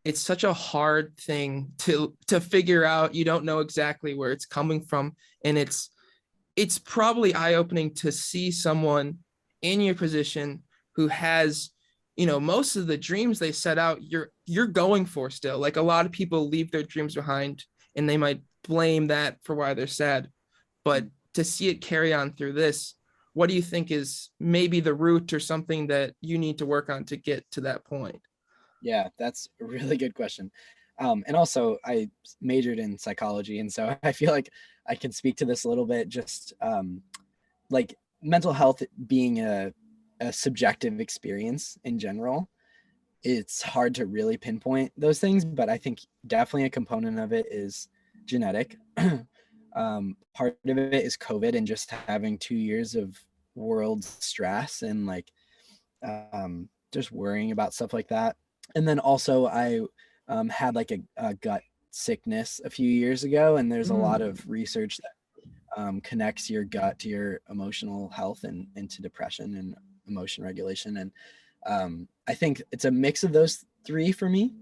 it's such a hard thing to figure out. You don't know exactly where it's coming from, and it's probably eye-opening to see someone in your position who has, most of the dreams they set out, you're going for still. Like a lot of people leave their dreams behind, and they might blame that for why they're sad. But to see it carry on through this, what do you think is maybe the root or something that you need to work on to get to that point? Yeah, that's a really good question. And also I majored in psychology, and so I feel like I can speak to this a little bit. Just like mental health being a subjective experience in general, it's hard to really pinpoint those things, but I think definitely a component of it is genetic. Part of it is COVID and just having 2 years of world stress and like just worrying about stuff like that. And then also I had like a gut sickness a few years ago, and there's a lot of research that connects your gut to your emotional health and into depression and emotion regulation. And I think it's a mix of those three for me.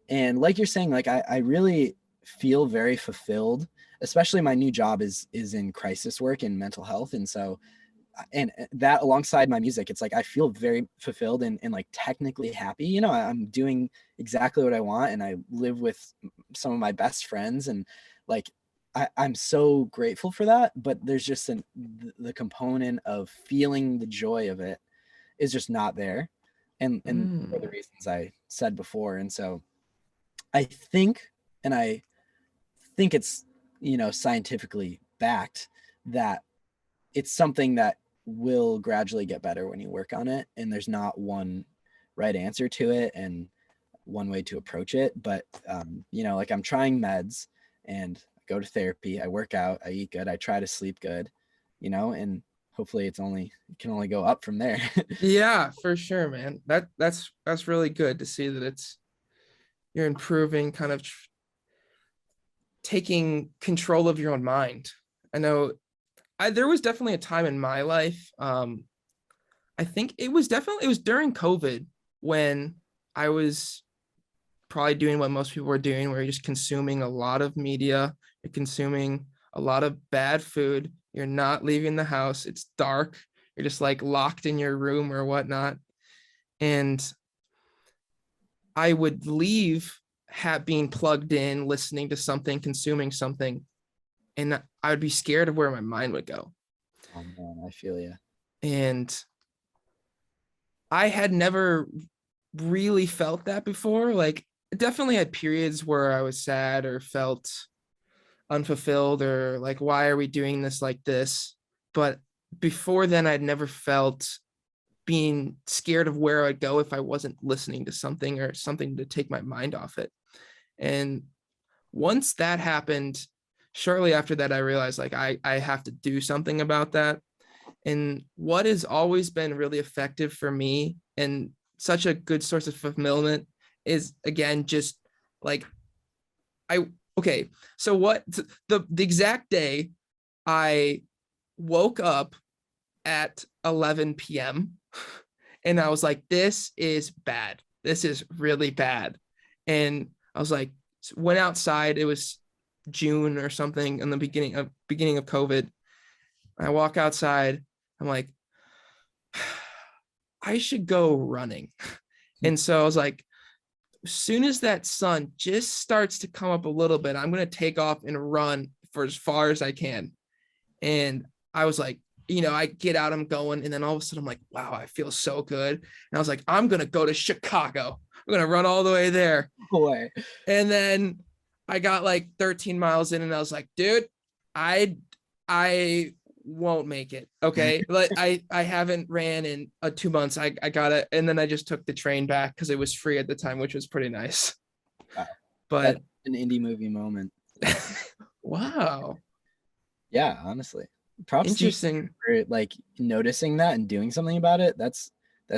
And like you're saying, like I really feel very fulfilled, especially my new job is in crisis work and mental health. And so, and that alongside my music, it's like I feel very fulfilled and like technically happy. I'm doing exactly what I want, and I live with some of my best friends, and like I'm so grateful for that. But there's just the component of feeling the joy of it is just not there, and for the reasons I said before. And so I think, and I think it's scientifically backed, that it's something that will gradually get better when you work on it, and there's not one right answer to it and one way to approach it. But like I'm trying meds, and I go to therapy, I work out, I eat good, I try to sleep good, and hopefully it can only go up from there. Yeah, for sure, man. That's really good to see that you're improving, kind of taking control of your own mind. I know there was definitely a time in my life. I think it was during COVID when I was probably doing what most people were doing, where you're just consuming a lot of media, you're consuming a lot of bad food, you're not leaving the house, it's dark, you're just like locked in your room or whatnot. And I would leave being plugged in, listening to something, consuming something, and I would be scared of where my mind would go. Oh man, I feel you. And I had never really felt that before. Like, definitely had periods where I was sad or felt unfulfilled or like, why are we doing this like this? But before then, I'd never felt being scared of where I'd go if I wasn't listening to something or something to take my mind off it. And once that happened, shortly after that, I realized like I have to do something about that. And what has always been really effective for me and such a good source of fulfillment is, again, just like okay, so what the exact day I woke up at 11 p.m. and I was like, this is bad. This is really bad. And I was like, went outside. It was June or something in the beginning of COVID. I walk outside. I'm like, I should go running. And so I was like, as soon as that sun just starts to come up a little bit, I'm going to take off and run for as far as I can. And I was like, I get out, I'm going. And then all of a sudden I'm like, wow, I feel so good. And I was like, I'm going to go to Chicago. I'm going to run all the way there. Boy. And then I got like 13 miles in and I was like, dude, I won't make it. Okay. Like I haven't ran in 2 months. I got it. And then I just took the train back because it was free at the time, which was pretty nice. Wow. But that's an indie movie moment. wow. Yeah, honestly. Props Interesting. to you for like noticing that and doing something about it. That's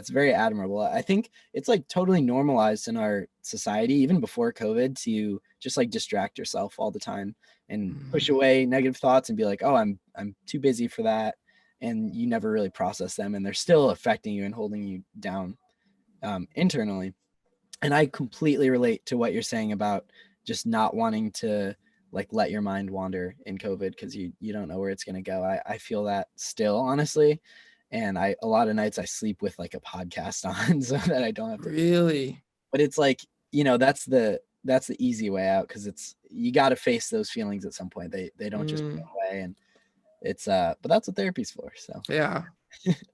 very admirable. I think it's like totally normalized in our society, even before COVID, to just like distract yourself all the time and push away negative thoughts and be like, oh, I'm too busy for that. And you never really process them and they're still affecting you and holding you down internally. And I completely relate to what you're saying about just not wanting to like let your mind wander in COVID because you don't know where it's going to go. I feel that still, honestly. And a lot of nights I sleep with like a podcast on so that I don't have to. Really? But it's like, that's the easy way out because you got to face those feelings at some point. They don't just go away, and it's but that's what therapy's for. So yeah.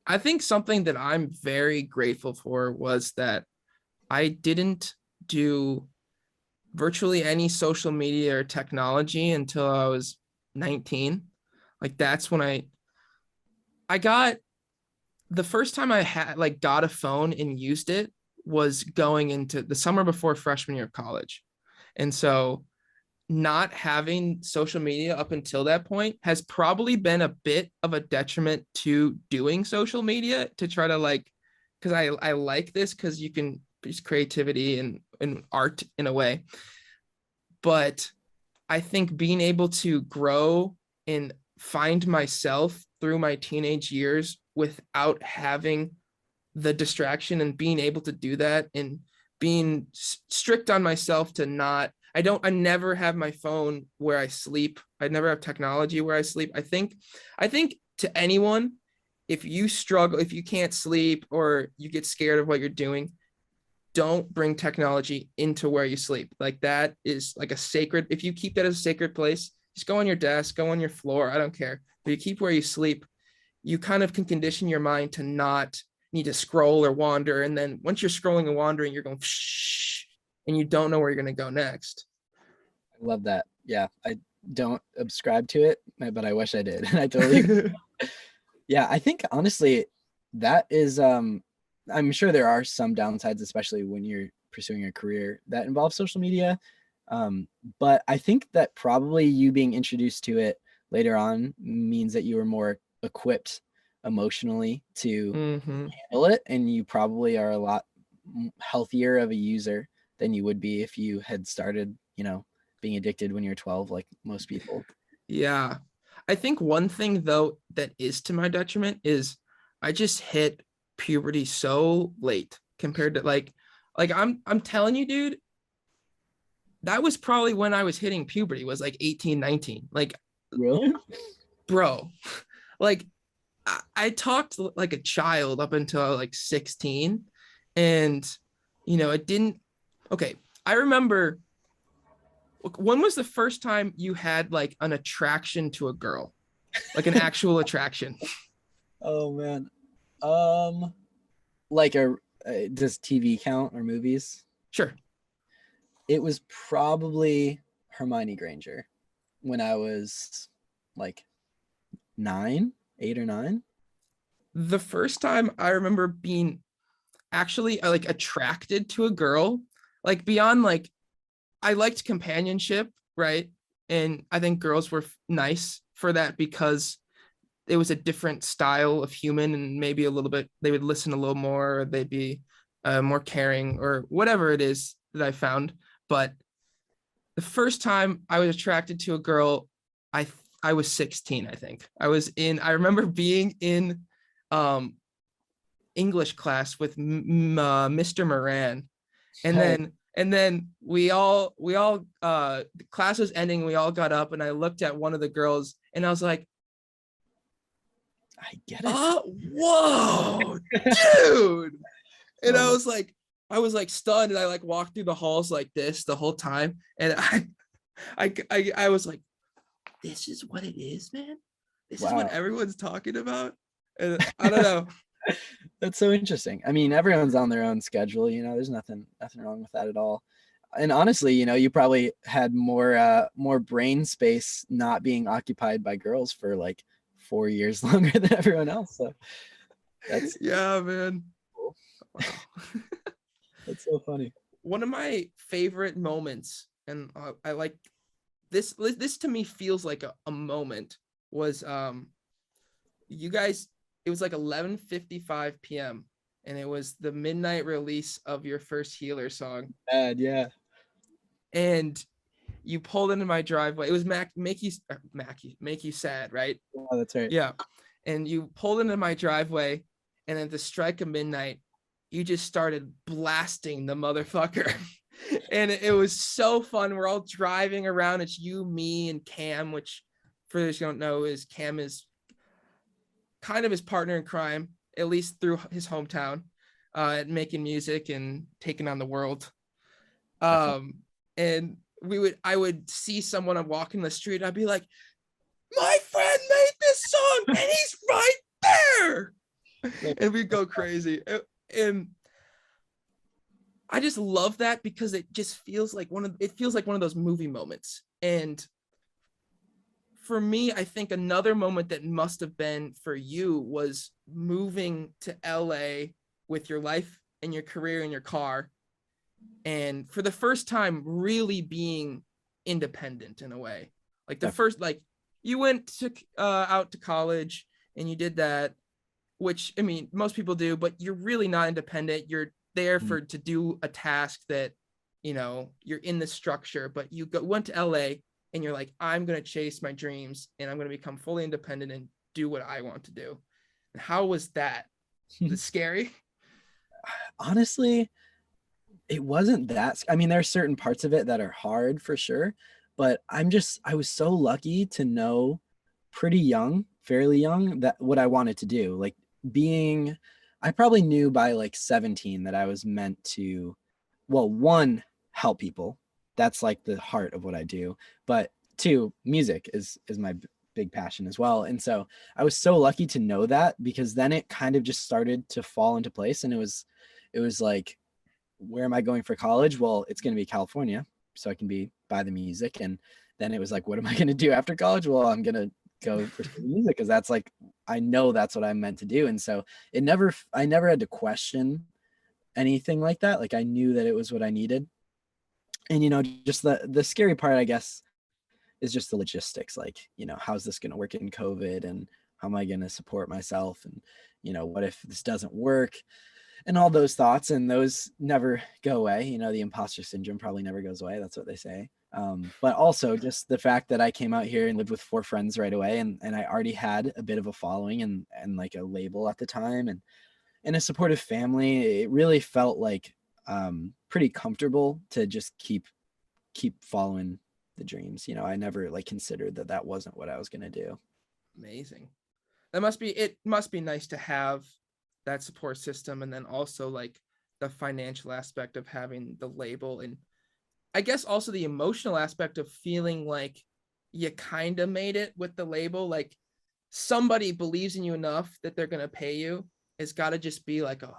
I think something that I'm very grateful for was that I didn't do virtually any social media or technology until I was 19. Like, that's when I got the first time I had like got a phone and used it was going into the summer before freshman year of college. And so not having social media up until that point has probably been a bit of a detriment to doing social media, to try to like, because I like this because you can use creativity and art in a way. But I think being able to grow and find myself through my teenage years without having the distraction, and being able to do that and being strict on myself to not, I never have my phone where I sleep. I never have technology where I sleep. I think to anyone, if you struggle, if you can't sleep or you get scared of what you're doing, don't bring technology into where you sleep. Like, that is like a sacred, if you keep that as a sacred place, just go on your desk, go on your floor. I don't care. But you keep where you sleep, you kind of can condition your mind to not need to scroll or wander. And then once you're scrolling and wandering, you're going shh, and you don't know where you're going to go next. I love that. Yeah, I don't subscribe to it, but I wish I did. I totally. Yeah, I think honestly, that is. I'm sure there are some downsides, especially when you're pursuing a career that involves social media. But I think that probably you being introduced to it later on means that you were more equipped emotionally to handle it, and you probably are a lot healthier of a user than you would be if you had started being addicted when you're 12 like most people. Yeah, I think one thing though that is to my detriment is I just hit puberty so late compared to like I'm telling you, dude, that was probably when I was hitting puberty, was like 18, 19. Like, Really? bro, like I talked like a child up until I was like 16. And it didn't. Okay, I remember, when was the first time you had like an attraction to a girl? Like an actual attraction? Oh man. Um, like does TV count or movies? Sure. It was probably Hermione Granger when I was like 8 or 9. The first time I remember being actually like attracted to a girl, like beyond like I liked companionship, right? And I think girls were nice for that because it was a different style of human, and maybe a little bit they would listen a little more, or they'd be more caring, or whatever it is that I found. But the first time I was attracted to a girl, I I was 16, I think. I remember being in um English class with Mr. Moran, and Oh, then we all the class was ending, we all got up, and I looked at one of the girls and I was like, I get it. oh, whoa, dude. And Oh, I was like stunned, and I like walked through the halls like this the whole time. And I was like, this is what it is, man. This is what wow. everyone's talking about. And I don't know. That's so interesting. I mean, everyone's on their own schedule, there's nothing wrong with that at all. And honestly, you probably had more brain space not being occupied by girls for like 4 years longer than everyone else. So that's Yeah, man. cool. Wow. That's so funny. One of my favorite moments, and I like this to me feels like a moment, was you guys, it was like 11:55 p.m. and it was the midnight release of your first Healer song, Yeah. and you pulled into my driveway. It was make you sad, right? Oh, that's right. Yeah. And you pulled into my driveway, and at the strike of midnight, you just started blasting the motherfucker. And it was so fun. We're all driving around. It's you, me, and Cam, which for those who don't know, is Cam is kind of his partner in crime, at least through his hometown, at making music and taking on the world. And I would see someone walking the street. I'd be like, my friend made this song and he's right there. And we'd go crazy. And I just love that because it just feels like one of those movie moments. And for me, I think another moment that must have been for you was moving to LA with your life and your career in your car, and for the first time really being independent in a way. Like the first, like you went to out to college and you did that, which I mean most people do, but you're really not independent. You're there to do a task that you're in the structure, but you went to LA and you're like, I'm going to chase my dreams and I'm going to become fully independent and do what I want to do. How was that? Was it scary? Honestly, it wasn't that. I mean, there are certain parts of it that are hard for sure, but I was so lucky to know pretty young, fairly young, that what I wanted to do. Like I probably knew by like 17 that I was meant to, well, one, help people. That's like the heart of what I do. But two, music is my big passion as well. And so I was so lucky to know that, because then it kind of just started to fall into place. And it was like, where am I going for college? Well, it's going to be California, so I can be by the music. And then it was like, what am I going to do after college? Well, I'm going to go for music, because that's like, I know that's what I'm meant to do. And so I never had to question anything like that. Like I knew that it was what I needed. And just the scary part, I guess, is just the logistics. Like, how's this going to work in COVID, and how am I going to support myself? And, what if this doesn't work? And all those thoughts, and those never go away. The imposter syndrome probably never goes away. That's what they say. But also just the fact that I came out here and lived with 4 friends right away, and I already had a bit of a following and like a label at the time, and a supportive family. It really felt like pretty comfortable to just keep following the dreams. You know, I never like considered that wasn't what I was going to do. Amazing. It must be nice to have that support system, and then also like the financial aspect of having the label, and I guess also the emotional aspect of feeling like you kind of made it with the label. Like somebody believes in you enough that they're going to pay you. It's got to just be like, oh,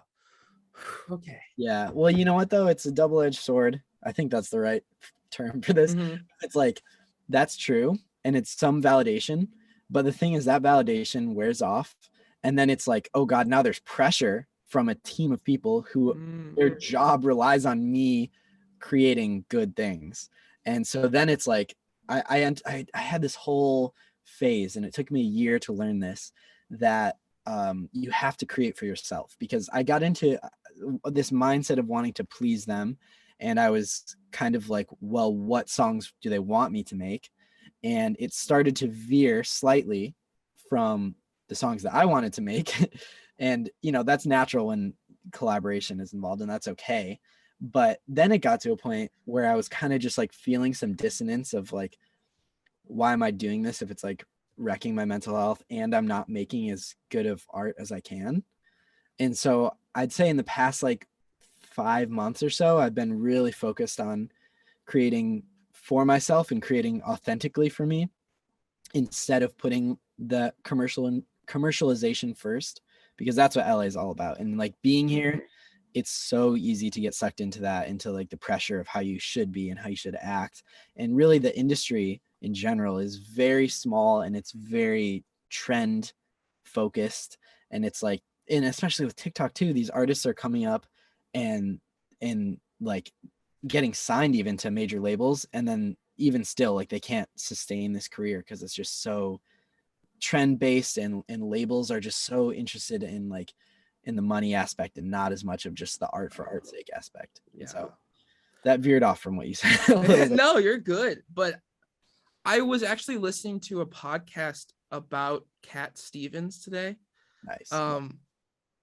okay. Yeah. Well, you know what though? It's a double-edged sword. I think that's the right term for this. Mm-hmm. It's like, that's true. And it's some validation. But the thing is that validation wears off. And then it's like, oh God, now there's pressure from a team of people who their job relies on me creating good things. And so then it's like, I had this whole phase, and it took me a year to learn this, that you have to create for yourself, because I got into this mindset of wanting to please them. And I was kind of like, well, what songs do they want me to make? And it started to veer slightly from the songs that I wanted to make. And, you know, that's natural when collaboration is involved, and that's okay. But then it got to a point where I was kind of just like feeling some dissonance of like, why am I doing this if it's like wrecking my mental health and I'm not making as good of art as I can? And so I'd say in the past like 5 months or so, I've been really focused on creating for myself and creating authentically for me, instead of putting the commercialization first, because that's what LA is all about. And like being here, it's so easy to get sucked into that, into like the pressure of how you should be and how you should act. And really the industry in general is very small, and it's very trend focused. And it's like, and especially with TikTok too, these artists are coming up and like getting signed even to major labels, and then even still like they can't sustain this career because it's just so trend based, and labels are just so interested in like in the money aspect and not as much of just the art for art's sake aspect. Yeah. So that veered off from what you said. No, you're good. But I was actually listening to a podcast about Cat Stevens today. Nice.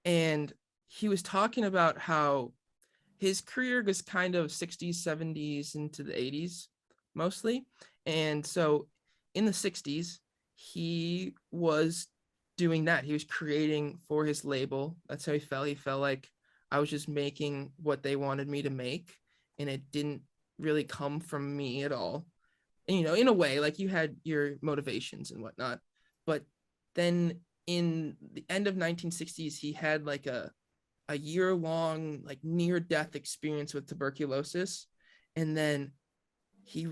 And he was talking about how his career was kind of 60s, 70s into the 80s mostly. And so in the 60s, he was doing that. He was creating for his label. That's how he felt. He felt like I was just making what they wanted me to make, and it didn't really come from me at all. And, you know, in a way, like you had your motivations and whatnot. But then in the end of 1960s, he had like a year-long like near-death experience with tuberculosis, and then he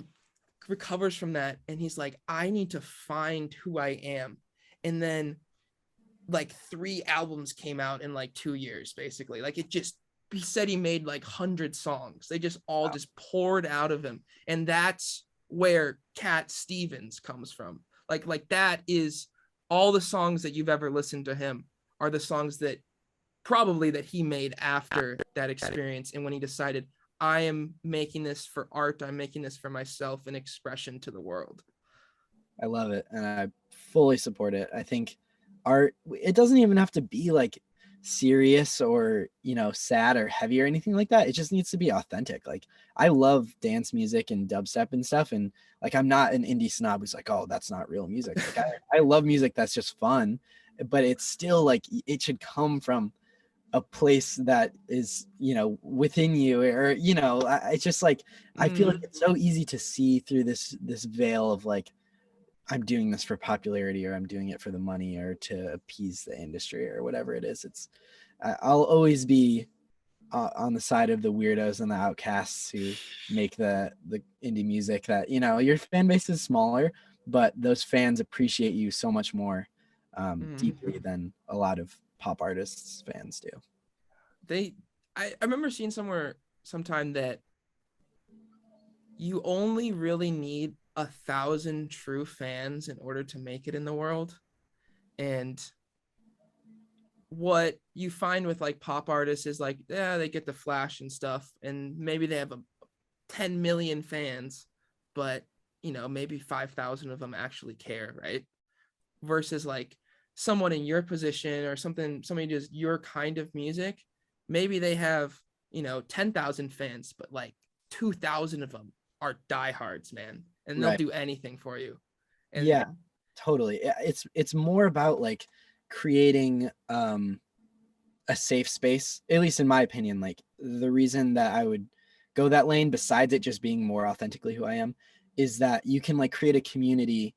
recovers from that, and he's like, I need to find who I am. And then like 3 albums came out in like 2 years, basically. Like it just, he said he made like 100 songs. They just all just poured out of him, and that's where Cat Stevens comes from. Like that is all the songs that you've ever listened to him are the songs that probably that he made after that experience, and when he decided, I am making this for art, I'm making this for myself, an expression to the world. I love it, and I fully support it. I think art, it doesn't even have to be like serious or, you know, sad or heavy or anything like that. It just needs to be authentic. Like I love dance music and dubstep and stuff, and like I'm not an indie snob who's like, oh, that's not real music. Like I love music that's just fun, but it's still like it should come from a place that is, you know, within you, or, you know, it's just like I feel like it's so easy to see through this veil of like, I'm doing this for popularity, or I'm doing it for the money, or to appease the industry, or whatever it is. It's I'll always be on the side of the weirdos and the outcasts who make the indie music that, you know, your fan base is smaller, but those fans appreciate you so much more deeply than a lot of pop artists fans do. I remember seeing somewhere sometime that you only really need 1,000 true fans in order to make it in the world. And what you find with like pop artists is like, yeah, they get the flash and stuff, and maybe they have 10 million fans, but maybe 5,000 of them actually care, right? Versus like someone in your position or somebody does your kind of music, maybe they have 10,000 fans, but like 2,000 of them are diehards, man, and they'll Right. do anything for you. And Yeah, totally. It's more about like creating a safe space, at least in my opinion. Like the reason that I would go that lane, besides it just being more authentically who I am, is that you can like create a community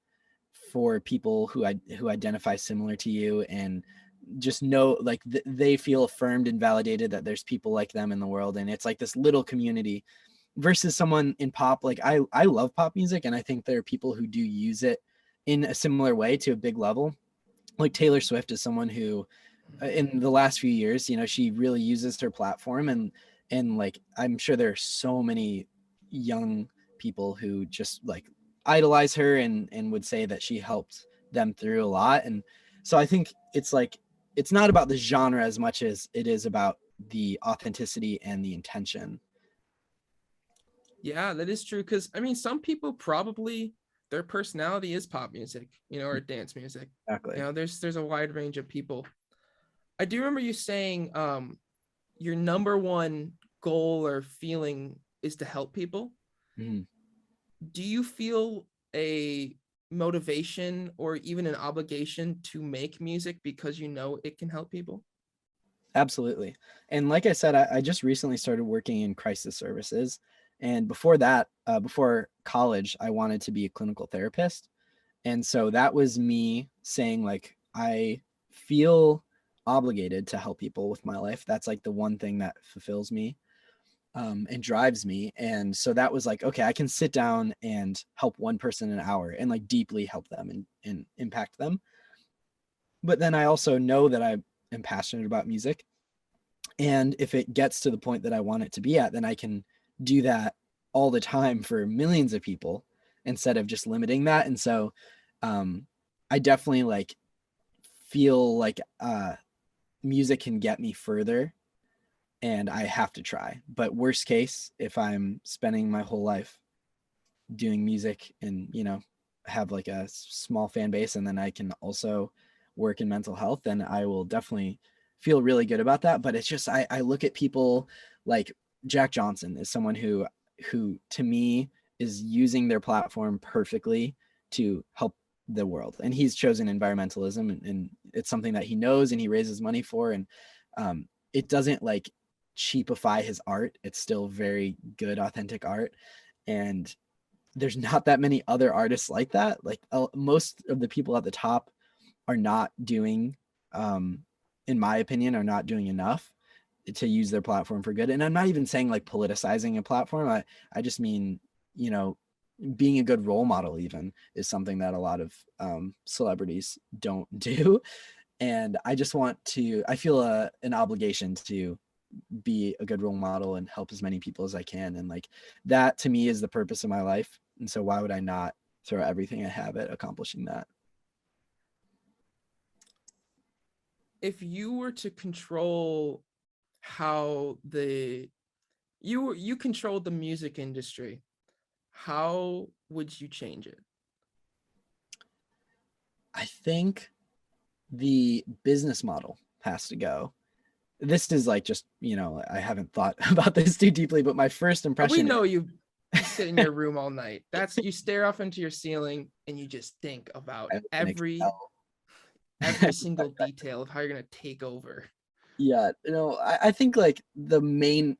for people who identify similar to you, and just know like they feel affirmed and validated that there's people like them in the world, and it's like this little community. Versus someone in pop, like I love pop music, and I think there are people who do use it in a similar way to a big level. Like Taylor Swift is someone who in the last few years, she really uses her platform, and like I'm sure there are so many young people who just like idolize her and would say that she helped them through a lot. And so I think it's like it's not about the genre as much as it is about the authenticity and the intention. yeah, that is true. Because I mean, some people probably their personality is pop music, or dance music. Exactly. There's a wide range of people. I do remember you saying your number one goal or feeling is to help people. Mhm. Do you feel a motivation or even an obligation to make music because it can help people? Absolutely. And like I said, I just recently started working in crisis services. And before that, before college, I wanted to be a clinical therapist. And so that was me saying, like, I feel obligated to help people with my life. That's like the one thing that fulfills me and drives me. And so that was like, okay, I can sit down and help one person an hour and like deeply help them and impact them. But then I also know that I am passionate about music. And if it gets to the point that I want it to be at, then I can do that all the time for millions of people instead of just limiting that. And so I definitely like feel like music can get me further, and I have to try. But worst case, if I'm spending my whole life doing music and have like a small fan base, and then I can also work in mental health, then I will definitely feel really good about that. But it's just I look at people like Jack Johnson is someone who to me is using their platform perfectly to help the world, and he's chosen environmentalism, and it's something that he knows and he raises money for. And it doesn't like cheapify his art. It's still very good authentic art, and there's not that many other artists like that. Like most of the people at the top are not doing in my opinion are not doing enough to use their platform for good. And I'm not even saying like politicizing a platform. I just mean being a good role model even is something that a lot of celebrities don't do. And I just I feel an obligation to be a good role model and help as many people as I can. And like that to me is the purpose of my life. And so why would I not throw everything I have at accomplishing that? If you were to control how you controlled the music industry, how would you change it? I think the business model has to go. This is like just, I haven't thought about this too deeply, but my first We impression know you sit in your room all night. You stare off into your ceiling and you just think about every single detail of how you're going to take over. Yeah, I think like the main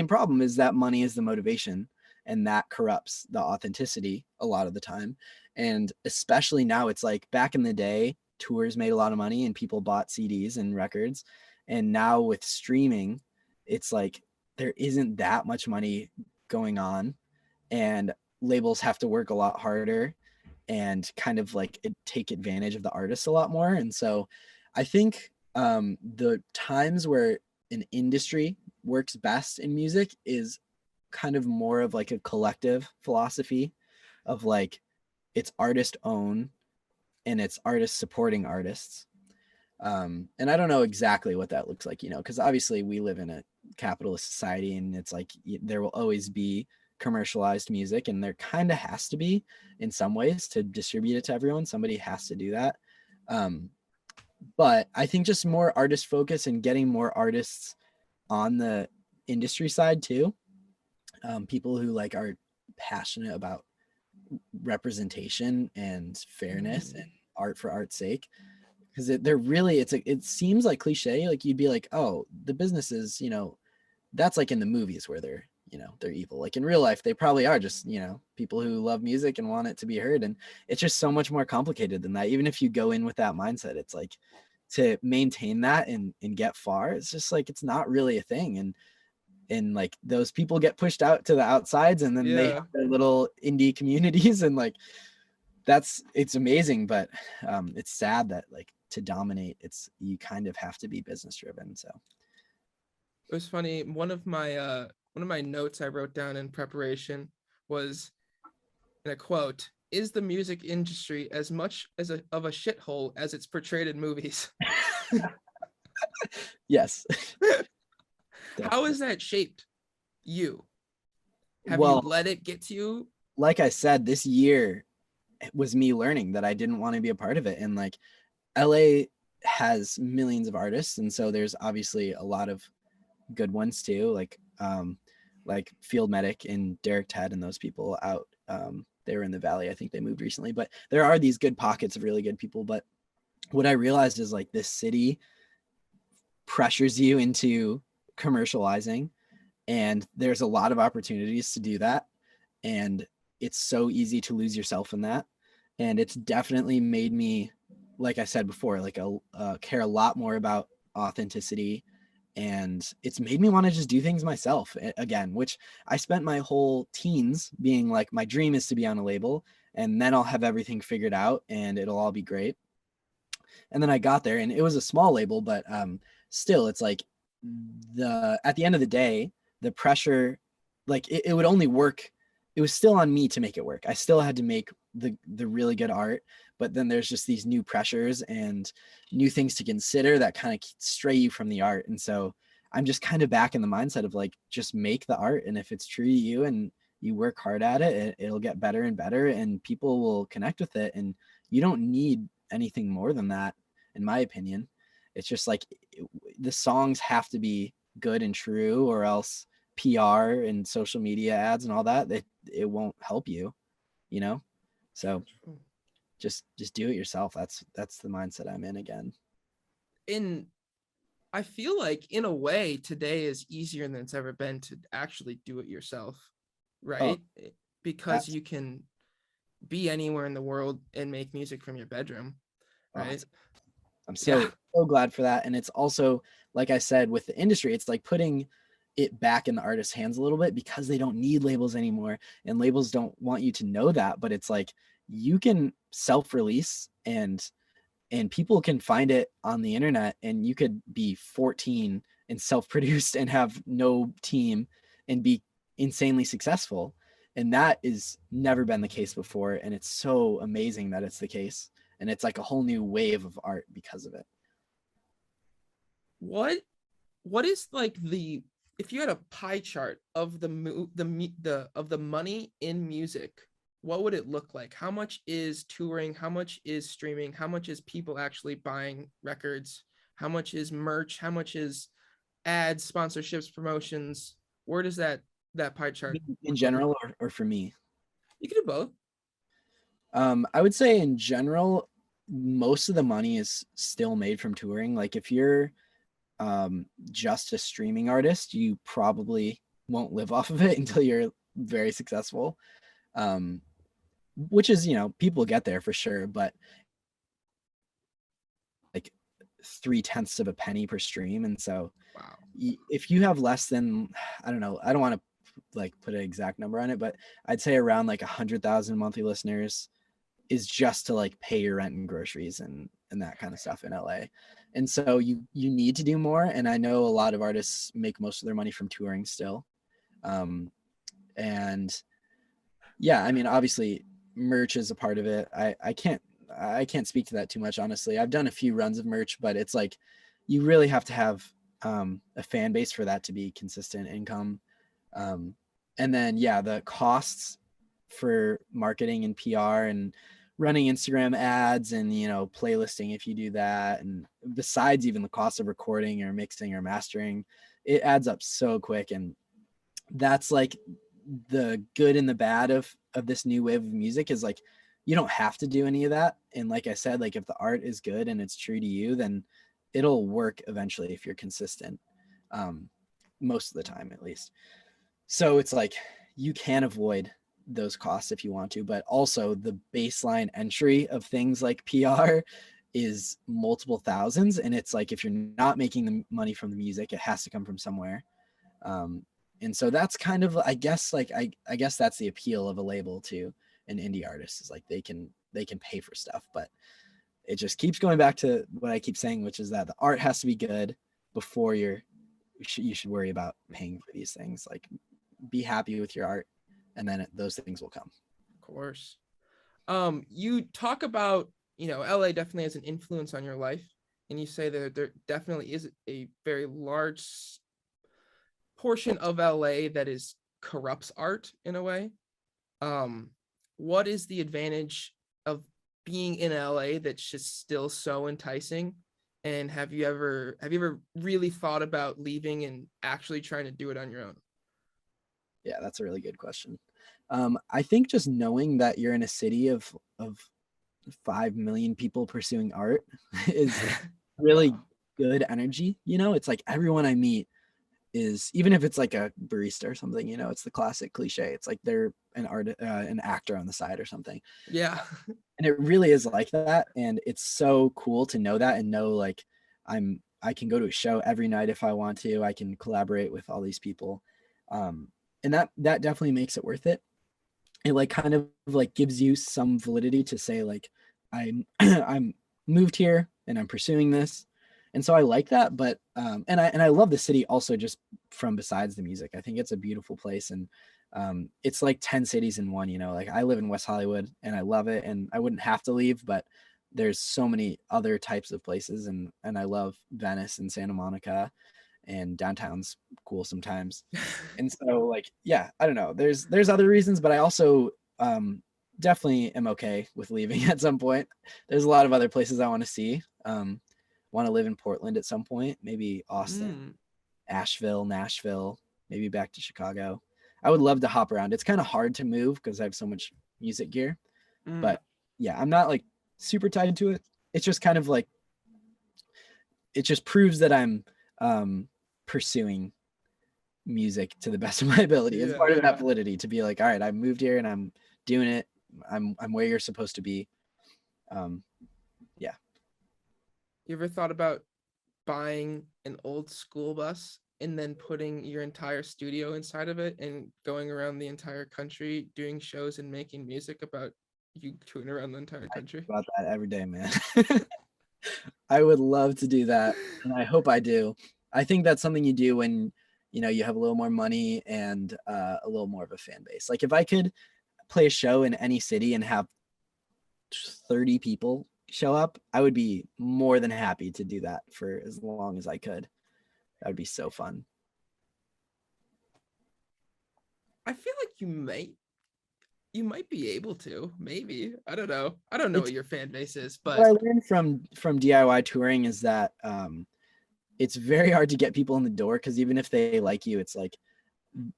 problem is that money is the motivation, and that corrupts the authenticity a lot of the time. And especially now, it's like back in the day, tours made a lot of money and people bought CDs and records. And now with streaming, it's like there isn't that much money going on, and labels have to work a lot harder and kind of like take advantage of the artists a lot more. And so I think the times where an industry works best in music is kind of more of like a collective philosophy of like it's artist owned and it's artists supporting artists. And I don't know exactly what that looks like, because obviously we live in a capitalist society, and it's like there will always be commercialized music, and there kind of has to be in some ways to distribute it to everyone. Somebody has to do that. But I think just more artist focus and getting more artists on the industry side too. People who like are passionate about representation and fairness and art for art's sake, because they're really, it seems like cliche, like you'd be like, oh, the businesses, you know, that's like in the movies where they're, you know, they're evil. Like in real life they probably are just, you know, people who love music and want it to be heard, and it's just so much more complicated than that. Even if you go in with that mindset, it's like to maintain that and get far, it's just like it's not really a thing. And like those people get pushed out to the outsides, and then they have their little indie communities, and like it's amazing, but it's sad that like to dominate, you kind of have to be business driven. So it was funny. One of my notes I wrote down in preparation was, in a quote, "Is the music industry as much of a shithole as it's portrayed in movies?" Yes. How has that shaped you? Have Well, you let it get to you? Like I said, this year was me learning that I didn't want to be a part of it. And like LA has millions of artists, and so there's obviously a lot of good ones too, like Field Medic and Derek Ted and those people out. They were in the Valley. I think they moved recently, but there are these good pockets of really good people. But what I realized is like this city pressures you into commercializing, and there's a lot of opportunities to do that, and it's so easy to lose yourself in that. And it's definitely made me, like I said before, like care a lot more about authenticity, and it's made me want to just do things myself again, which I spent my whole teens being like, my dream is to be on a label, and then I'll have everything figured out and it'll all be great. And then I got there, and it was a small label, but still, it's like at the end of the day, the pressure, like it would only work. It was still on me to make it work. I still had to make the really good art, but then there's just these new pressures and new things to consider that kind of stray you from the art. And so I'm just kind of back in the mindset of like, just make the art, and if it's true to you and you work hard at it, it'll get better and better, and people will connect with it. And you don't need anything more than that, in my opinion. It's just like the songs have to be good and true, or else PR and social media ads and all that, it won't help you, you know? So just do it yourself. That's the mindset I'm in again. I feel like in a way today is easier than it's ever been to actually do it yourself, right? Because you can be anywhere in the world and make music from your bedroom, right? I'm so glad for that. And it's also, like I said, with the industry, it's like putting it back in the artist's hands a little bit, because they don't need labels anymore, and labels don't want you to know that. But it's like you can self-release, and people can find it on the internet, and you could be 14 and self-produced and have no team and be insanely successful. And that is never been the case before, and it's so amazing that it's the case, and it's like a whole new wave of art because of it. What is like if you had a pie chart of the money in music, what would it look like? How much is touring? How much is streaming? How much is people actually buying records? How much is merch? How much is ads, sponsorships, promotions? Where does that pie chart in general, or for me? You can do both. I would say in general, most of the money is still made from touring. Like if you're just a streaming artist, you probably won't live off of it until you're very successful, which is, you know, people get there for sure, but like 0.3 of a penny per stream. And so if you have less than, I don't know, I don't want to like put an exact number on it, but I'd say around like 100,000 monthly listeners is just to like pay your rent and groceries and that kind of stuff in LA. And so you need to do more. And I know a lot of artists make most of their money from touring still. And yeah, I mean, obviously merch is a part of it. I can't speak to that too much, honestly. I've done a few runs of merch, but it's like, you really have to have a fan base for that to be consistent income. And then, yeah, the costs for marketing and PR and running Instagram ads and, you know, playlisting if you do that. And besides even the cost of recording or mixing or mastering, it adds up so quick. And that's like the good and the bad of this new wave of music is like, you don't have to do any of that. And like I said, like if the art is good and it's true to you, then it'll work eventually if you're consistent, most of the time at least. So it's like you can avoid those costs if you want to, but also the baseline entry of things like PR is multiple thousands. And it's like, if you're not making the money from the music, it has to come from somewhere. And so that's kind of, I guess, like, I guess that's the appeal of a label to an indie artist, is like they can pay for stuff, but it just keeps going back to what I keep saying, which is that the art has to be good before you should worry about paying for these things. Like, be happy with your art, and then those things will come. Of course. You talk about, you know, LA definitely has an influence on your life, and you say that there definitely is a very large portion of LA that is corrupts art in a way. What is the advantage of being in LA that's just still so enticing? And have you ever really thought about leaving and actually trying to do it on your own? Yeah, that's a really good question. I think just knowing that you're in a city of 5 million people pursuing art is really good energy. You know, it's like everyone I meet is, even if it's like a barista or something, you know, it's the classic cliche. It's like they're an actor on the side or something. Yeah. And it really is like that. And it's so cool to know that, and know like I can go to a show every night if I want to. I can collaborate with all these people. And that definitely makes it worth it. It like kind of like gives you some validity to say like, I'm moved here and I'm pursuing this. And so I like that. But and I love the city also, just from besides the music. I think it's a beautiful place, and it's like 10 cities in one. You know, like I live in West Hollywood and I love it, and I wouldn't have to leave, but there's so many other types of places, and I love Venice and Santa Monica, and downtown's cool sometimes. And so like, yeah, I don't know, there's other reasons, but I also definitely am okay with leaving at some point. There's a lot of other places I want to see. Want to live in Portland at some point, maybe Austin, Asheville, Nashville, maybe back to Chicago. I would love to hop around. It's kind of hard to move because I have so much music gear, but yeah, I'm not like super tied to it. It's just kind of like, it just proves that I'm pursuing music to the best of my ability. It's part of that validity to be like, all right, I moved here and I'm doing it. I'm where you're supposed to be. Yeah. You ever thought about buying an old school bus and then putting your entire studio inside of it and going around the entire country doing shows and making music about you touring around the entire country? I think about that every day, man. I would love to do that, and I hope I do. I think that's something you do when, you know, you have a little more money and a little more of a fan base. Like if I could play a show in any city and have 30 people show up, I would be more than happy to do that for as long as I could. That would be so fun. I feel like you might be able to, maybe. I don't know what your fan base is, but what I learned from DIY touring is that it's very hard to get people in the door, because even if they like you, it's like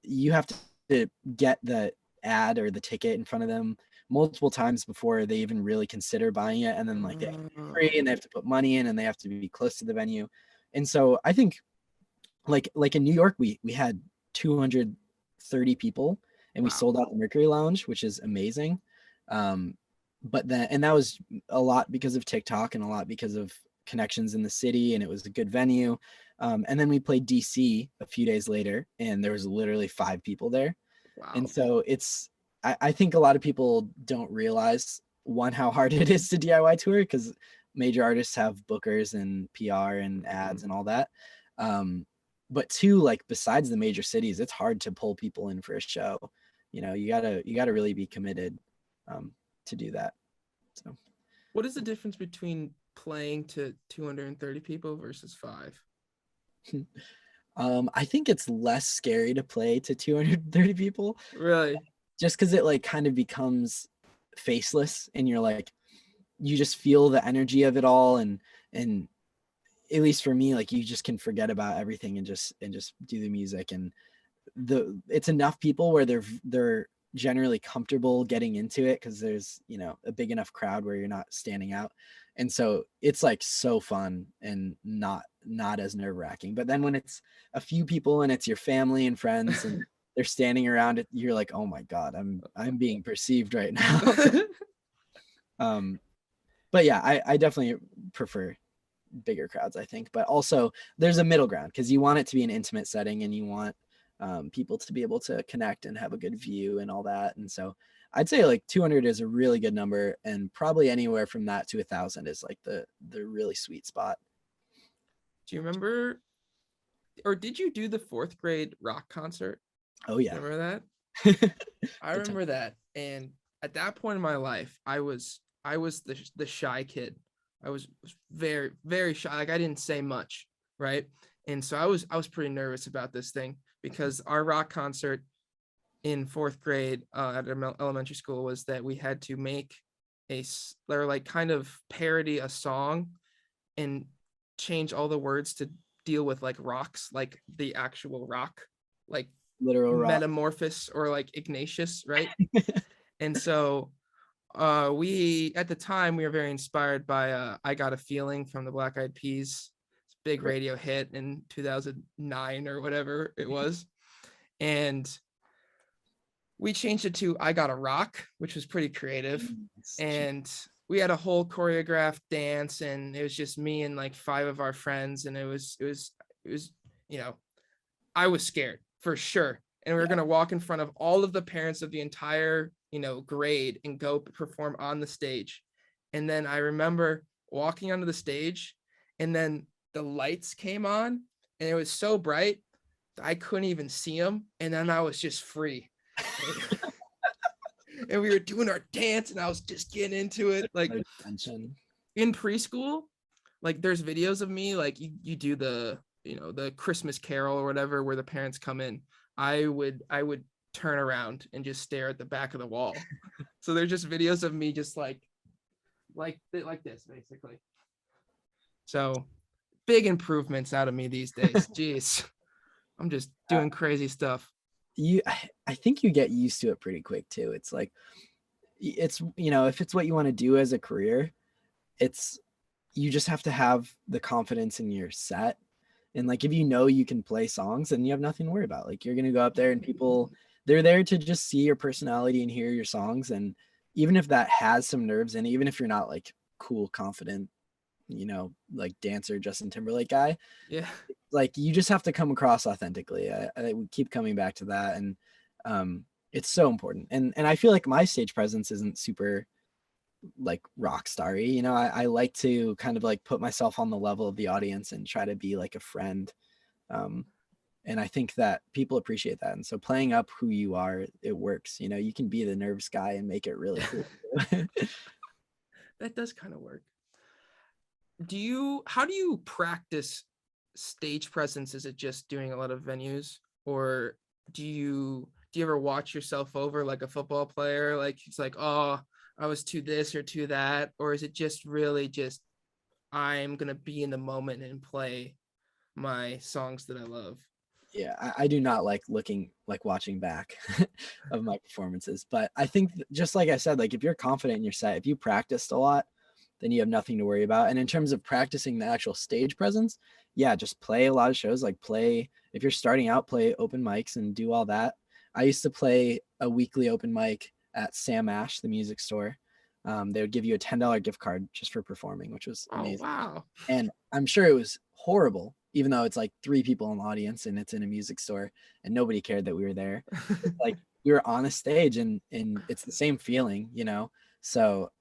you have to get the ad or the ticket in front of them multiple times before they even really consider buying it, and then like they have to be free and they have to put money in and they have to be close to the venue. And so I think like in New York, we had 230 people, and we sold out the Mercury Lounge, which is amazing. But then, and that was a lot because of TikTok and a lot because of connections in the city, and it was a good venue. And then we played DC a few days later, and there was literally 5 people there. Wow. And so I think a lot of people don't realize, one, how hard it is to DIY tour, because major artists have bookers and PR and ads and all that. But 2, like besides the major cities, it's hard to pull people in for a show. You know, you gotta really be committed to do that. So, what is the difference between playing to 230 people versus 5? I think it's less scary to play to 230 people Really? just because it like kind of becomes faceless and you're like, you just feel the energy of it all. And at least for me, like you just can forget about everything and just do the music. And it's enough people where they're generally comfortable getting into it because there's, you know, a big enough crowd where you're not standing out. And so it's like so fun and not as nerve-wracking. But then when it's a few people and it's your family and friends and they're standing around it, you're like, oh my God, I'm being perceived right now. But yeah, I definitely prefer bigger crowds, I think. But also there's a middle ground because you want it to be an intimate setting and you want people to be able to connect and have a good view and all that. And so I'd say like 200 is a really good number, and probably anywhere from that to 1,000 is like the really sweet spot. Do you remember, or did you do the 4th grade rock concert? Oh yeah. Remember that? I remember that. And at that point in my life, I was the shy kid. I was very, very shy. Like I didn't say much, right? And so I was pretty nervous about this thing because our rock concert in 4th grade at elementary school was that we had to make or like kind of parody a song and change all the words to deal with like rocks, like the actual rock, like literal rock. Metamorphosis or like Ignatius, right? And so we at the time we were very inspired by I Got a Feeling from the Black Eyed Peas. It's a big radio hit in 2009 or whatever it was. And we changed it to I Got a Rock, which was pretty creative. And we had a whole choreographed dance, and it was just me and like 5 of our friends. And it was, you know, I was scared for sure. And we were going to walk in front of all of the parents of the entire, you know, grade and go perform on the stage. And then I remember walking onto the stage, and then the lights came on and it was so bright I couldn't even see them. And then I was just free. And we were doing our dance and I was just getting into it. Like in preschool, like there's videos of me, like you do the, you know, the Christmas Carol or whatever, where the parents come in. I would turn around and just stare at the back of the wall. So there's just videos of me just like this basically. So big improvements out of me these days. Jeez, I'm just doing crazy stuff. I think you get used to it pretty quick too. It's like, it's, you know, if it's what you want to do as a career, it's, you just have to have the confidence in your set. And like, if you know you can play songs, then you have nothing to worry about. Like you're going to go up there and people, they're there to just see your personality and hear your songs. And even if that has some nerves in it, even if you're not like cool, confident, you know, like dancer Justin Timberlake guy, yeah, like you just have to come across authentically. I would keep coming back to that. And it's so important. And I feel like my stage presence isn't super like rock starry, you know. I like to kind of like put myself on the level of the audience and try to be like a friend. And I think that people appreciate that. And so playing up who you are, it works. You know, you can be the nervous guy and make it really cool. That does kind of work. How do you practice stage presence? Is it just doing a lot of venues, or do you ever watch yourself over like a football player? Like it's like, oh, I was too this or too that, or is it just really just I'm gonna be in the moment and play my songs that I love? Yeah, I do not like watching back of my performances, but I think just like I said, like if you're confident in your set, if you practiced a lot, then you have nothing to worry about. And in terms of practicing the actual stage presence, yeah, just play a lot of shows. Like if you're starting out, play open mics and do all that. I used to play a weekly open mic at Sam Ash, the music store. They would give you a $10 gift card just for performing, which was amazing. Oh, wow. And I'm sure it was horrible, even though it's like 3 people in the audience and it's in a music store and nobody cared that we were there. Like we were on a stage and it's the same feeling, you know? So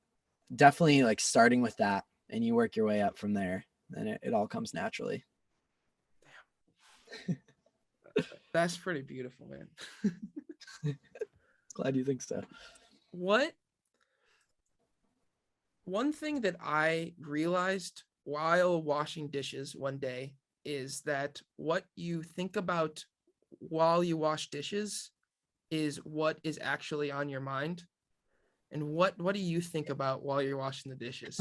definitely like starting with that and you work your way up from there, then it all comes naturally. That's pretty beautiful, man. Glad you think so. One thing that I realized while washing dishes one day is that what you think about while you wash dishes is what is actually on your mind. And what do you think about while you're washing the dishes?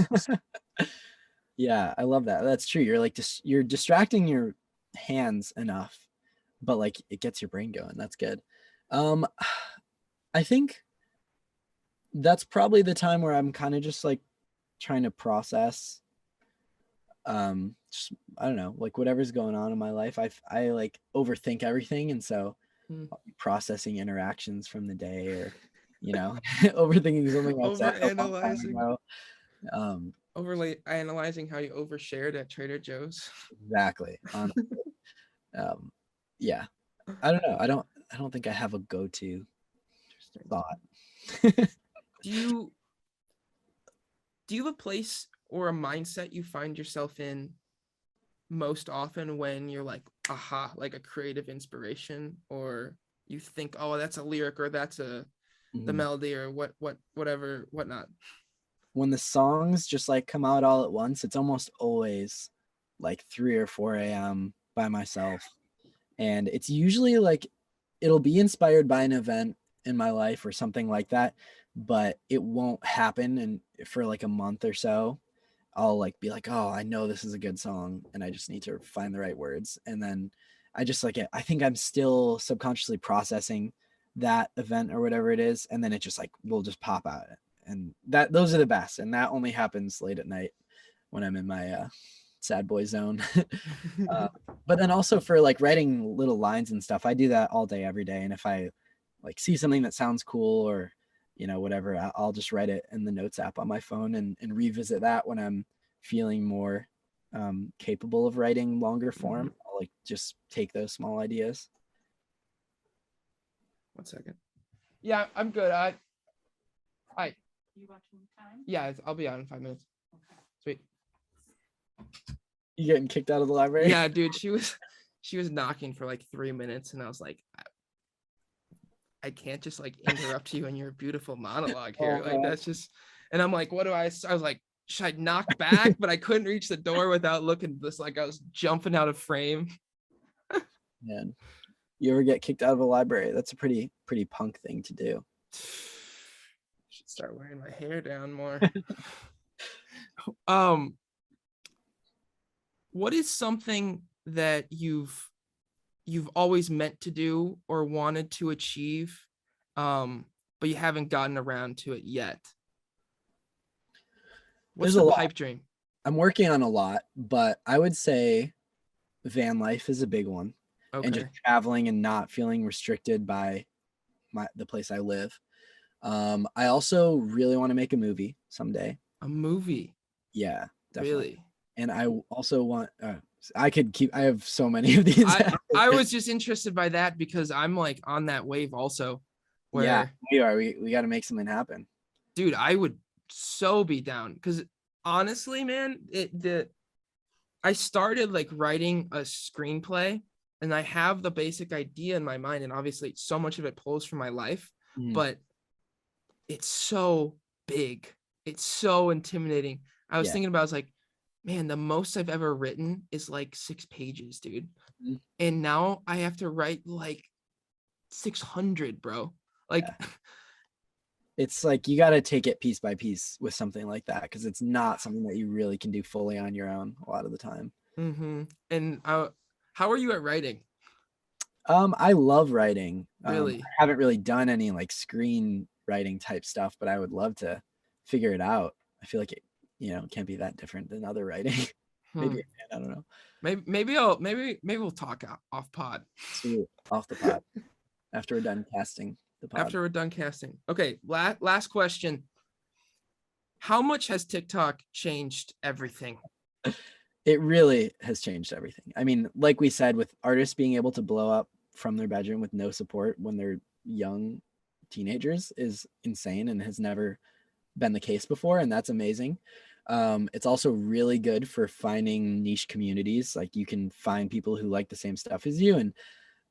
Yeah, I love that. That's true. You're like you're distracting your hands enough, but like it gets your brain going. That's good. Um, I think that's probably the time where I'm kind of just like trying to process just I don't know, like whatever's going on in my life. I like overthink everything, and so I'll be processing interactions from the day, or overthinking something I said a long time Overanalyzing. ago. Overly analyzing how you overshared at Trader Joe's. Exactly. Honestly. Yeah. I don't know. I don't think I have a go-to thought. Do you have a place or a mindset you find yourself in most often when you're like, aha, like a creative inspiration, or you think, oh, that's a lyric, or that's the melody, or whatever, whatnot? When the songs just like come out all at once, it's almost always like 3 or 4 a.m. by myself. And it's usually like it'll be inspired by an event in my life or something like that, but it won't happen. And for like a month or so, I'll like be like, oh, I know this is a good song and I just need to find the right words. And then I just like it. I think I'm still subconsciously processing that event or whatever it is. And then it just like will just pop out. And those are the best. And that only happens late at night when I'm in my sad boy zone. But then also for like writing little lines and stuff, I do that all day, every day. And if I like see something that sounds cool or whatever, I'll just write it in the notes app on my phone and revisit that when I'm feeling more capable of writing longer form. I'll like just take those small ideas. 1 second. Yeah, I'm good. You watching time? Yeah, I'll be out in 5 minutes. Okay. Sweet. You getting kicked out of the library? Yeah, dude, she was knocking for like 3 minutes, and I was like, I can't just like interrupt you in your beautiful monologue here. Like that's just, and I'm like, what do I was like, should I knock back? But I couldn't reach the door without looking just like I was jumping out of frame. Man, you ever get kicked out of a library? That's a pretty punk thing to do. Should start wearing my hair down more. What is something that you've always meant to do or wanted to achieve, but you haven't gotten around to it yet? What's the pipe dream? I'm working on a lot, but I would say van life is a big one. Okay. And just traveling and not feeling restricted by the place I live. I also really want to make a movie someday. A movie? Yeah, definitely. Really? And I also want I have so many of these. I was just interested by that because I'm like on that wave also. Where, yeah, we are. We got to make something happen. Dude, I would so be down because honestly, man, I started like writing a screenplay and I have the basic idea in my mind, and obviously so much of it pulls from my life, but it's so big. It's so intimidating. I was thinking about, I was like, man, the most I've ever written is like 6 pages, dude. And now I have to write like 600, bro. Like, it's like you got to take it piece by piece with something like that because it's not something that you really can do fully on your own a lot of the time. And how are you at writing? I love writing. Really? I haven't really done any like screenwriting type stuff, but I would love to figure it out. I feel like it can't be that different than other writing. Maybe I don't know. Maybe we'll talk off pod. Sweet. Off the pod. After we're done casting the pod. After we're done casting. Okay, last question. How much has TikTok changed everything? It really has changed everything. I mean, like we said, with artists being able to blow up from their bedroom with no support when they're young teenagers is insane and has never been the case before, and that's amazing. It's also really good for finding niche communities. Like you can find people who like the same stuff as you, and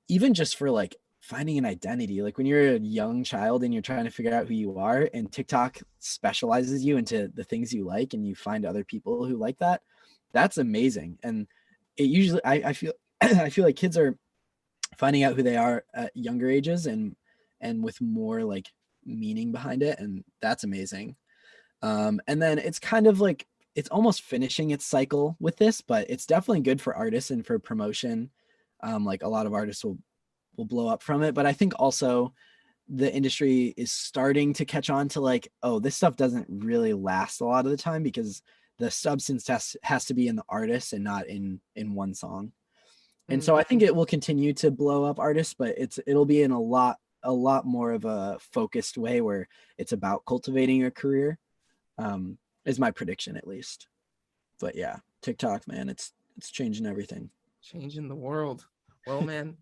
even just for like finding an identity. Like when you're a young child and you're trying to figure out who you are, and TikTok specializes you into the things you like, and you find other people who like that. That's amazing. And it usually I feel I feel like kids are finding out who they are at younger ages and with more like meaning behind it, and that's amazing. And then it's kind of like it's almost finishing its cycle with this, but it's definitely good for artists and for promotion. Like a lot of artists will blow up from it, but I think also the industry is starting to catch on to like, oh, this stuff doesn't really last a lot of the time because the substance has to be in the artist and not in one song. And so I think it will continue to blow up artists, but it'll be in a lot more of a focused way where it's about cultivating your career, is my prediction at least. But yeah, TikTok, man, it's changing everything. Changing the world. Well, man,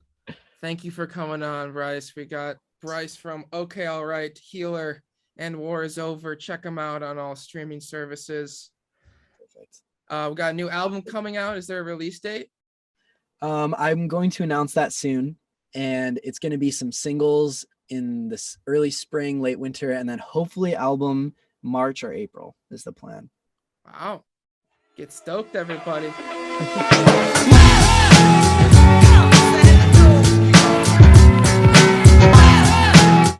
thank you for coming on, Bryce. We got Bryce from Okay All Right, Healer, and War Is Over. Check them out on all streaming services. Perfect. We got a new album coming out. Is there a release date? I'm going to announce that soon, and it's going to be some singles in this early spring, late winter, and then hopefully album March or April is the plan. Wow. Get stoked, everybody.